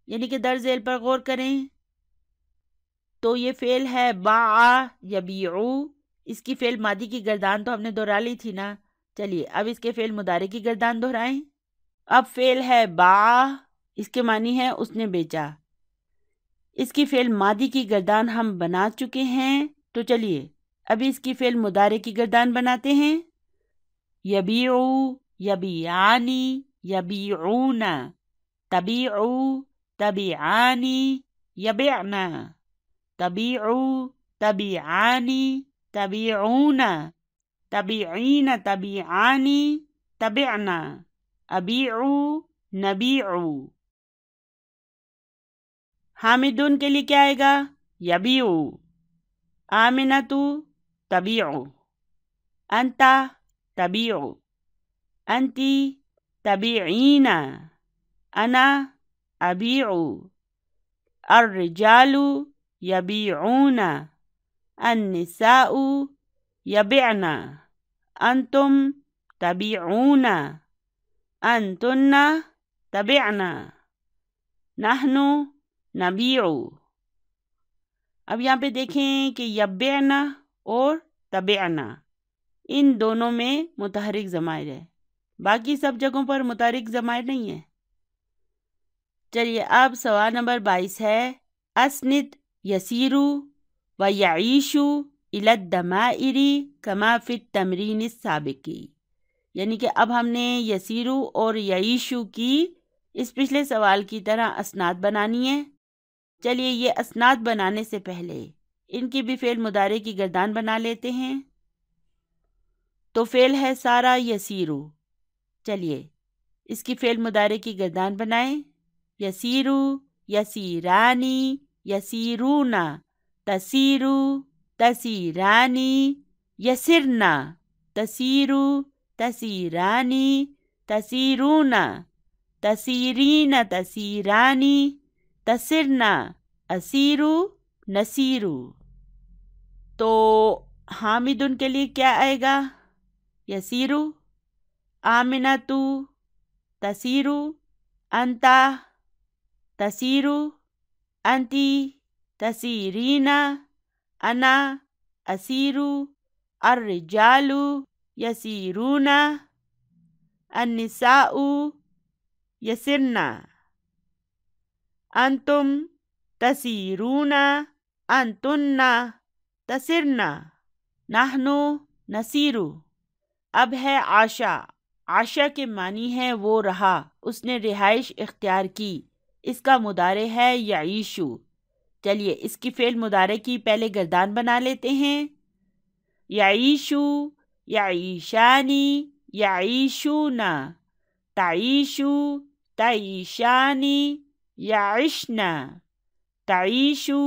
یعنی کہ درج ذیل پر غور کریں۔ تو یہ فعل ہے باع یبیعو، اس کی فعل ماضی کی گردان تو ہم نے دہرا لی تھی نا، چلیے اب اس کے فعل مضارع کی گردان دہرائیں۔ اب فعل ہے باع، اس کے معنی ہے اس نے بیچا، اس کی فعل ماضی کی گردان ہم بنا چکے ہیں، تو چلیے ابھی اس کی فعل مضارع کی گردان بناتے ہیں۔ یبیعو یبیعانی یبیعون، تبیعو تبیعانی یبیعنا، تبیعو تبیعانی تبیعون، تبیعین تبیعانی تبعنا، ابیعو نبیعو۔ حامدون کے لیے کیا آئے گا، یبیعو، آمنتو تبیعو، انتا تبیعو، انتی تبیعین، انا ابیعو، الرجال یبیعون، النساء یبعن، انتم تبیعون، انتن تبعنا، نحن نبیع۔ اب یہاں پہ دیکھیں کہ یبعنا اور تبعنا ان دونوں میں متحرک ضمائر ہے، باقی سب جگہوں پر متحرک ضمائر نہیں ہے۔ چلیے اب سوال نمبر 22 ہے اسند یسیرو و یعیشو الی الضمائر کما فی التمرین السابقی، یعنی کہ اب ہم نے یسیرو اور یعیشو کی اس پچھلے سوال کی طرح اسناد بنانی ہے۔ چلیے یہ اسناد بنانے سے پہلے ان کی بھی فعل مضارع کی گردان بنا لیتے ہیں۔ تو فعل ہے سارا یسیرو، چلیے اس کی فعل مضارع کی گردان بنائیں۔ یسیرو یسیرانی یسیرونا، تسیرو تسیرانی یسرنا، تسیرو تسیرانی تسیرونا، تسیرین تسیرانی تسرنا، اسیرو نسیرو۔ تو حامد ان کے لیے کیا آئے گا، یسیرو، آمنتو تسیرو، انتا تسیرو، انتی تسیرینا، انا اسیرو، الرجال یسیرون، النساء یسرنا، انتم تسیرون، انتن تسرنا، نحن نسیرو۔ اب ہے عاشا، عاشا کے معنی ہے وہ رہا، اس نے رہائش اختیار کی، اس کا مضارع ہے یعیشو، چلیے اس کی فعل مضارع کی پہلے گردان بنا لیتے ہیں. یعیشو، یعیشانی، یعیشونا، تعیشو، تعیشانی، یعشنا، تعیشو،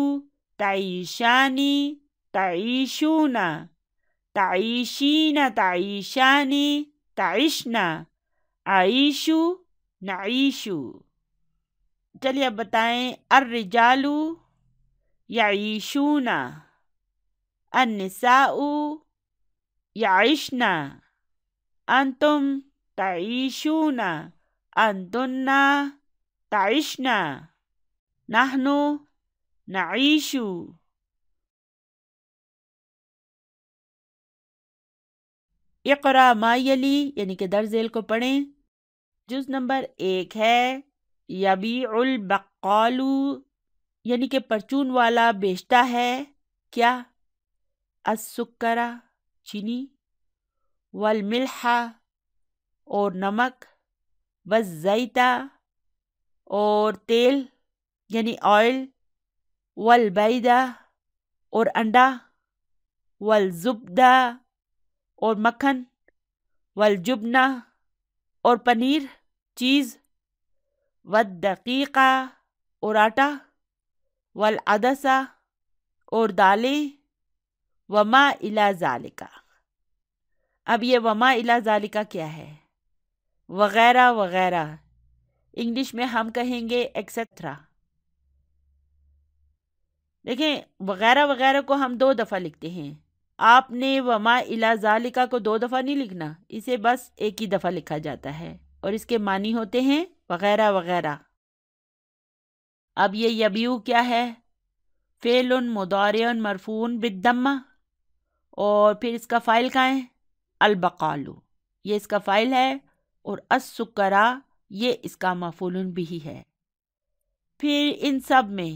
تعیشانی، تعیشونا، تعیشین، تعیشانی، تعشنا، عیشو، نعیشو. چلیے اب بتائیں. الرجال یعیشون، النساء یعشن، انتم تعیشون، انتن تعشن، نحن نعیش. اقرا ما یلی یعنی کہ درج ذیل کو پڑھیں. جز نمبر 1 ہے یبیع البقال یعنی کہ پرچون والا بیچتا ہے کیا؟ السکرہ چینی، والملح اور نمک، والزیتہ اور تیل یعنی آئل، والبیدہ اور انڈا، والزبدہ اور مکھن، والجبنہ اور پنیر چیز، والدقیقہ اور آٹا، والعدسہ اور دالیں، وما الی ذالک. اب یہ وما الی ذالک کیا ہے؟ وغیرہ وغیرہ، انگلش میں ہم کہیں گے ایکسیٹرا. دیکھیں وغیرہ وغیرہ کو ہم 2 دفعہ لکھتے ہیں. آپ نے وما الی ذالک کو 2 دفعہ نہیں لکھنا، اسے بس ایک ہی دفعہ لکھا جاتا ہے اور اس کے معنی ہوتے ہیں وغیرہ وغیرہ. اب یہ یبیو کیا ہے؟ فعل مضارع مرفوع بالضمہ، اور پھر اس کا فاعل کہاں ہے؟ البقال، یہ اس کا فاعل ہے، اور السکرہ یہ اس کا مفعول بھی ہے. پھر ان سب میں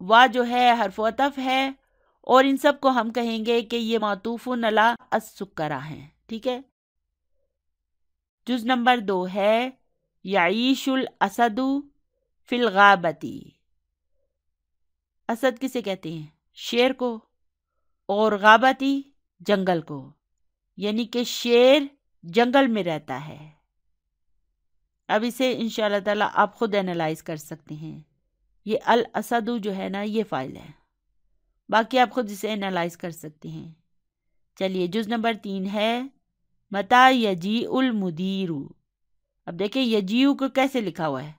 وا جو ہے حرف عطف ہے، اور ان سب کو ہم کہیں گے کہ یہ معطوف علی السکرہ ہیں. ٹھیک ہے. جز نمبر 2 ہے یعیش الاسد فی الغابتی. اسد کسے کہتے ہیں؟ شیر کو، اور غابتی جنگل کو، یعنی کہ شیر جنگل میں رہتا ہے. اب اسے انشاءاللہ تعالی آپ خود انالائز کر سکتے ہیں. یہ الاسد جو ہے نا یہ فاعل ہے، باقی آپ خود اسے انالائز کر سکتے ہیں. چلیے جز نمبر 3 ہے متا یجیء المدیر. اب دیکھیں یجیء کو کیسے لکھا ہوا ہے،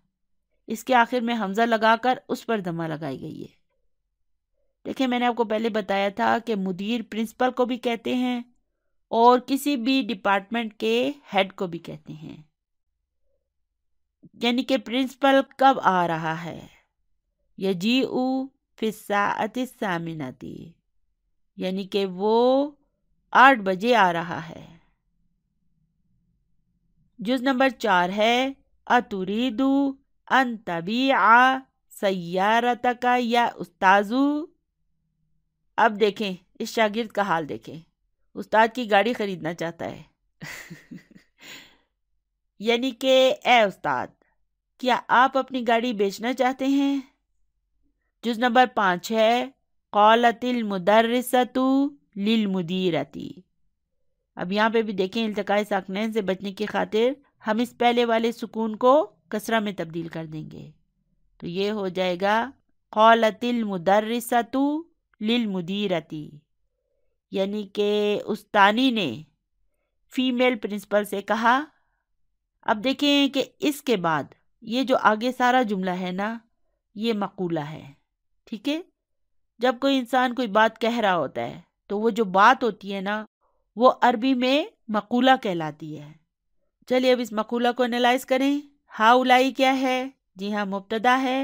اس کے آخر میں حمزہ لگا کر اس پر ضمہ لگائی گئی ہے. دیکھیں میں نے آپ کو پہلے بتایا تھا کہ مدیر پرنسپل کو بھی کہتے ہیں اور کسی بھی ڈپارٹمنٹ کے ہیڈ کو بھی کہتے ہیں. یعنی کہ پرنسپل کب آ رہا ہے؟ یجیء فی الساعۃ الثامنۃ، یعنی کہ وہ 8 بجے آ رہا ہے. جز نمبر 4 ہے اتريد ان تبيع سیارتک یا استاذو. اب دیکھیں اس شاگرد کا حال دیکھیں، استاد کی گاڑی خریدنا چاہتا ہے. یعنی کہ اے استاد کیا آپ اپنی گاڑی بیچنا چاہتے ہیں؟ جز نمبر 5 ہے قالت المدرسۃ للمدیرۃ. اب یہاں پہ بھی دیکھیں التقاء ساکنین سے بچنے کی خاطر ہم اس پہلے والے سکون کو کسرہ میں تبدیل کر دیں گے، تو یہ ہو جائے گا قالت المدرسۃ للمدیرۃ، یعنی کہ استانی نے فیمیل پرنسپل سے کہا. اب دیکھیں کہ اس کے بعد یہ جو آگے سارا جملہ ہے نا یہ مقولہ ہے. ٹھیک ہے. جب کوئی انسان کوئی بات کہہ رہا ہوتا ہے تو وہ جو بات ہوتی ہے نا وہ عربی میں مقولہ کہلاتی ہے. چلیے اب اس مقولہ کو انالائز کریں. ہاؤلائی کیا ہے؟ جی ہاں مبتدا ہے،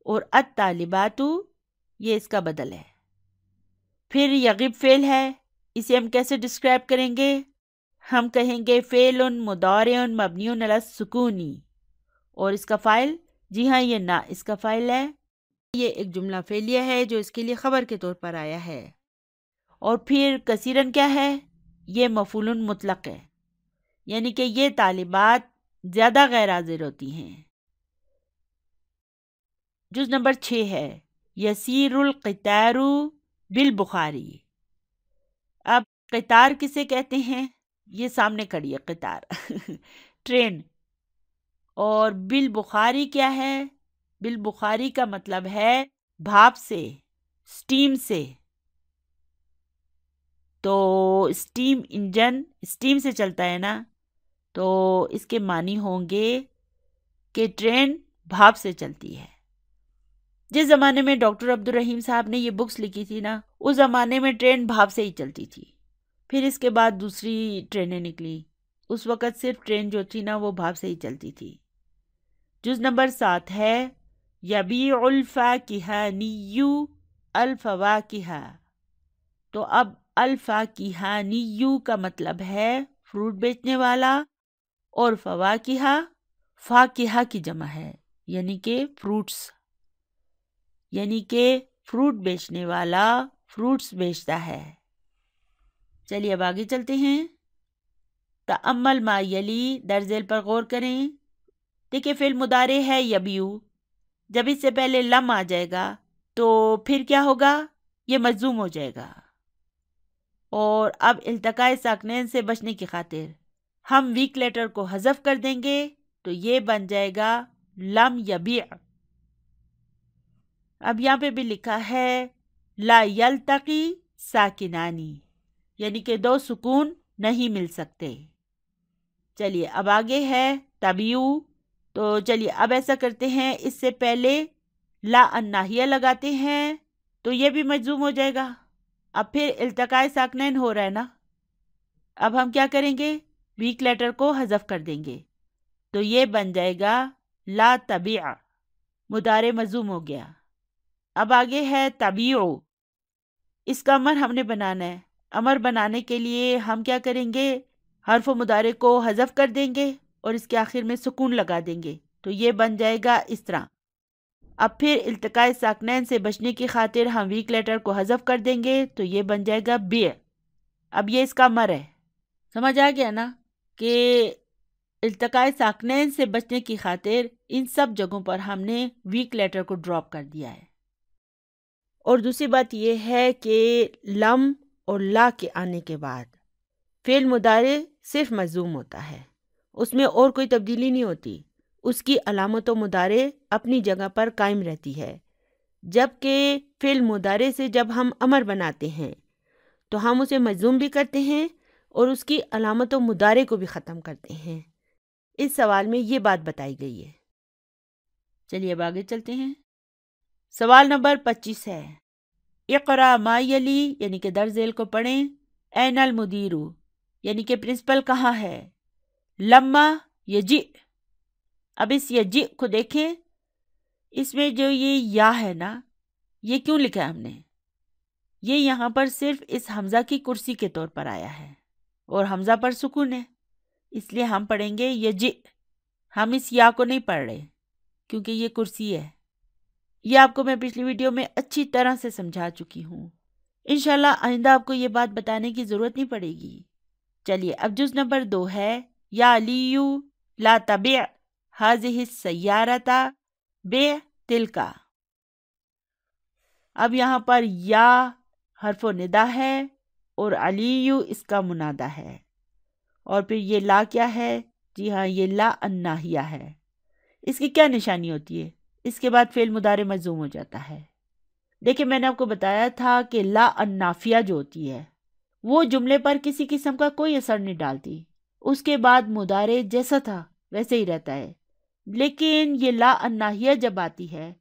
اور الطالبات یہ اس کا بدل ہے. پھر یغب فعل ہے، اسے ہم کیسے ڈسکرائب کریں گے؟ ہم کہیں گے فعل مضارع مبنی علی السکون، اور اس کا فاعل جی ہاں یہ نا اس کا فاعل ہے. یہ ایک جملہ فعلیہ ہے جو اس کے لیے خبر کے طور پر آیا ہے. اور پھر کثیرن کیا ہے؟ یہ مفعول مطلق ہے، یعنی کہ یہ طالبات زیادہ غیر حاضر ہوتی ہیں. جز نمبر 6 ہے یسیر القطار بالبخاری۔ اب قطار کسے کہتے ہیں؟ یہ سامنے کھڑی ہے قطار ٹرین۔ اور بالبخاری کیا ہے؟ بالبخاری کا مطلب ہے بھاپ سے، سٹیم سے۔ تو سٹیم انجن سٹیم سے چلتا ہے نا، تو اس کے معنی ہوں گے کہ ٹرین بھاپ سے چلتی ہے۔ جس زمانے میں ڈاکٹر عبد الرحیم صاحب نے یہ بکس لکھی تھی نا، اس زمانے میں ٹرین بھاپ سے ہی چلتی تھی۔ پھر اس کے بعد دوسری ٹرینیں نکلی، اس وقت صرف ٹرین جو تھی نا وہ بھاپ سے ہی چلتی تھی۔ جز نمبر 7 ہے یبیع الفاکہانی الفواکہ۔ تو اب الفاکہانی کا مطلب ہے فروٹ بیچنے والا، اور فواکہ فاکہہ کی جمع ہے، یعنی کہ فروٹس، یعنی کہ فروٹ بیچنے والا فروٹس بیچتا ہے۔ چلیے اب آگے چلتے ہیں۔ تأمل ما یلی، درج ذیل پر غور کریں۔ دیکھیں فعل مضارع ہے یبیع، جب اس سے پہلے لم آ جائے گا تو پھر کیا ہوگا؟ یہ مجزوم ہو جائے گا۔ اور اب التقاء ساکنین سے بچنے کی خاطر ہم ویک لیٹر کو حذف کر دیں گے، تو یہ بن جائے گا لم یبیع۔ اب یہاں پہ بھی لکھا ہے لا یلتقی ساکنانی، یعنی کہ دو سکون نہیں مل سکتے۔ چلیے اب آگے ہے تبیع۔ تو چلیے اب ایسا کرتے ہیں، اس سے پہلے لا الناہیہ لگاتے ہیں تو یہ بھی مجزوم ہو جائے گا۔ اب پھر التقاء ساکنین ہو رہا ہے نا، اب ہم کیا کریں گے؟ ویک لیٹر کو حذف کر دیں گے، تو یہ بن جائے گا لا تبیع، مضارع مجزوم ہو گیا۔ اب آگے ہے تبیع، اس کا امر ہم نے بنانا ہے۔ امر بنانے کے لیے ہم کیا کریں گے؟ حرف و مضارع کو حذف کر دیں گے اور اس کے آخر میں سکون لگا دیں گے، تو یہ بن جائے گا اس طرح۔ اب پھر التقاء ساکنین سے بچنے کی خاطر ہم ویک لیٹر کو حذف کر دیں گے، تو یہ بن جائے گا بیع۔ اب یہ اس کا امر ہے، سمجھ آ گیا نا کہ التقاء ساکنین سے بچنے کی خاطر ان سب جگہوں پر ہم نے ویک لیٹر کو ڈراپ کر دیا ہے۔ اور دوسری بات یہ ہے کہ لم اور لا کے آنے کے بعد فعل مضارع صرف مجزوم ہوتا ہے، اس میں اور کوئی تبدیلی نہیں ہوتی، اس کی علامت و مضارع اپنی جگہ پر قائم رہتی ہے۔ جبکہ فعل مضارع سے جب ہم امر بناتے ہیں تو ہم اسے مجزوم بھی کرتے ہیں اور اس کی علامت و مضارع کو بھی ختم کرتے ہیں۔ اس سوال میں یہ بات بتائی گئی ہے۔ چلیے اب آگے چلتے ہیں۔ سوال نمبر 25 ہے اقرا ما یلی، یعنی کہ درج ذیل کو پڑھیں۔ این المدیر، یعنی کہ پرنسپل کہاں ہے؟ لما یجئ۔ اب اس یجئ کو دیکھیں، اس میں جو یہ یا ہے نا، یہ کیوں لکھا ہے ہم نے؟ یہ یہاں پر صرف اس حمزہ کی کرسی کے طور پر آیا ہے اور حمزہ پر سکون ہے، اس لیے ہم پڑھیں گے یجئ۔ ہم اس یا کو نہیں پڑھ رہے کیونکہ یہ کرسی ہے۔ یہ آپ کو میں پچھلی ویڈیو میں اچھی طرح سے سمجھا چکی ہوں، انشاءاللہ آئندہ آپ کو یہ بات بتانے کی ضرورت نہیں پڑے گی۔ چلیے اب جز نمبر 2 ہے یا علیو لا تبع هذه السیارة بیع تلک۔ اب یہاں پر یا حرف و ندا ہے اور علیو اس کا منادہ ہے، اور پھر یہ لا کیا ہے؟ جی ہاں، یہ لا الناہیہ ہے۔ اس کی کیا نشانی ہوتی ہے؟ اس کے بعد فعل مضارع مجزوم ہو جاتا ہے۔ دیکھیں میں نے آپ کو بتایا تھا کہ لا النافیہ جو ہوتی ہے وہ جملے پر کسی قسم کا کوئی اثر نہیں ڈالتی، اس کے بعد مضارع جیسا تھا ویسے ہی رہتا ہے۔ لیکن یہ لا الناہیہ جب آتی ہے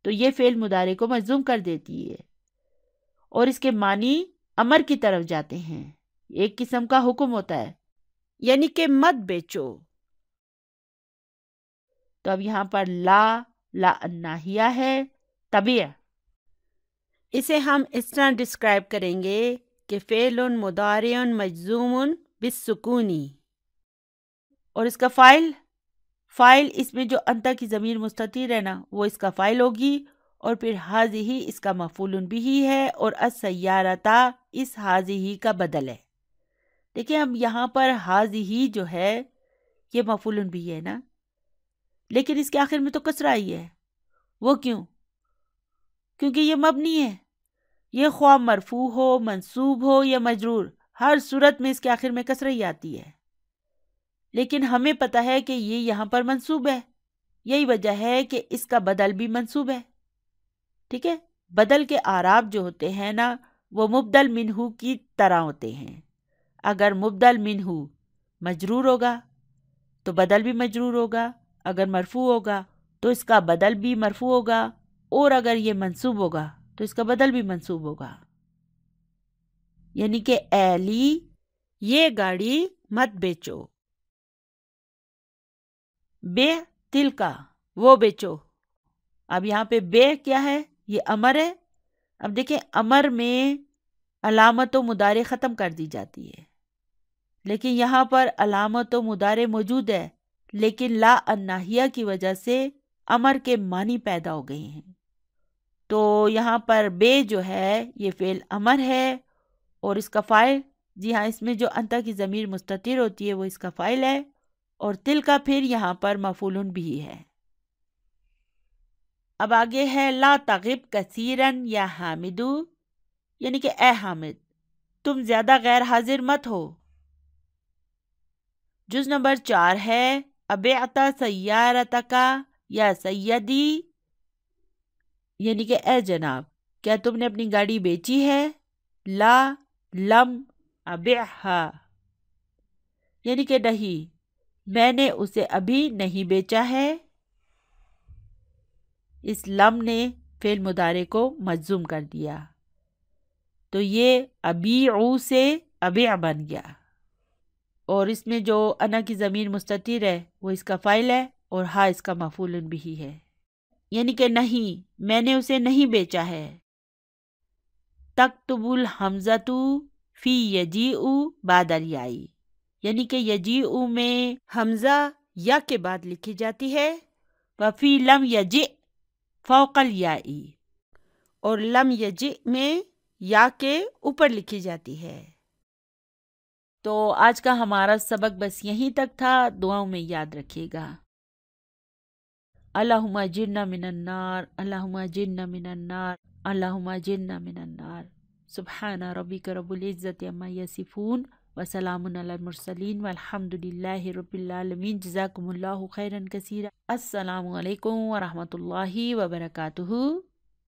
تو یہ فعل مضارع کو مجزوم کر دیتی ہے اور اس کے معنی امر کی طرف جاتے ہیں، ایک قسم کا حکم ہوتا ہے، یعنی کہ مت بیچو۔ تو اب یہاں پر لا الناہیہ ہے تبیع۔ اسے ہم اس طرح ڈسکرائب کریں گے کہ فعل مضارع مجزوم بالسکون، اور اس کا فاعل اس میں جو انتا کی ضمیر مستتر ہے نا وہ اس کا فاعل ہوگی، اور پھر ہذہ اس کا مفعول بھی ہے، اور السیارۃ اس ہذہ کا بدل ہے۔ دیکھیں اب یہاں پر ہذہ جو ہے یہ مفعول بھی ہے نا، لیکن اس کے آخر میں تو کسرہ آئی ہے، وہ کیوں؟ کیونکہ یہ مبنی ہے، یہ خواہ مرفوع ہو، منصوب ہو یا مجرور، ہر صورت میں اس کے آخر میں کسرہ ہی آتی ہے، لیکن ہمیں پتہ ہے کہ یہ یہاں پر منصوب ہے، یہی وجہ ہے کہ اس کا بدل بھی منصوب ہے. ٹھیک ہے، بدل کے اعراب جو ہوتے ہیں نا وہ مبدل منہ کی طرح ہوتے ہیں. اگر مبدل منہ مجرور ہوگا تو بدل بھی مجرور ہوگا، اگر مرفوع ہوگا تو اس کا بدل بھی مرفوع ہوگا، اور اگر یہ منصوب ہوگا تو اس کا بدل بھی منصوب ہوگا. یعنی کہ اے علی یہ گاڑی مت بیچو، بے تل کا وہ بیچو. اب یہاں پہ بے کیا ہے؟ یہ امر ہے. اب دیکھیں امر میں علامت و مضارع ختم کر دی جاتی ہے، لیکن یہاں پر علامت و مضارع موجود ہے، لیکن لا الناہیہ کی وجہ سے امر کے معنی پیدا ہو گئے ہیں. تو یہاں پر بے جو ہے یہ فعل امر ہے، اور اس کا فاعل، جی ہاں، اس میں جو انتا کی ضمیر مستتر ہوتی ہے وہ اس کا فاعل ہے، اور تل کا پھر یہاں پر مفعول بھی ہے. اب آگے ہے لا تغب کثیرن یا حامدو، یعنی کہ اے حامد تم زیادہ غیر حاضر مت ہو. جز نمبر 4 ہے ابعت سیارتکا یا سیدی، یعنی کہ اے جناب کیا تم نے اپنی گاڑی بیچی ہے؟ لا لم ابعہا، یعنی کہ نہیں میں نے اسے ابھی نہیں بیچا ہے. اس لم نے فعل مضارع کو مجزوم کر دیا، تو یہ ابیعو سے ابیع بن گیا، اور اس میں جو انا کی ضمیر مستتر ہے وہ اس کا فاعل ہے، اور ہا اس کا مفعول بھی ہے. یعنی کہ نہیں میں نے اسے نہیں بیچا ہے. تکتب الحمزۃ فی یجیء بعد الیاء، یعنی کہ یجیء میں حمزہ یا کے بعد لکھی جاتی ہے، وفی لم یجئ فوق الیاء، اور لم یجئ میں یا کے اوپر لکھی جاتی ہے. تو آج کا ہمارا سبق بس یہیں تک تھا، دعاؤں میں یاد رکھیے گا. اللہم اجرنا من النار، اللہم اجرنا من النار، اللہم اجرنا من النار. سبحان ربک رب العزت عما یصفون وسلام علی المرسلین والحمد للہ رب العالمین. جزاکم اللہ خیرا کثیرا. السلام علیکم ورحمۃ اللہ وبرکاتہ.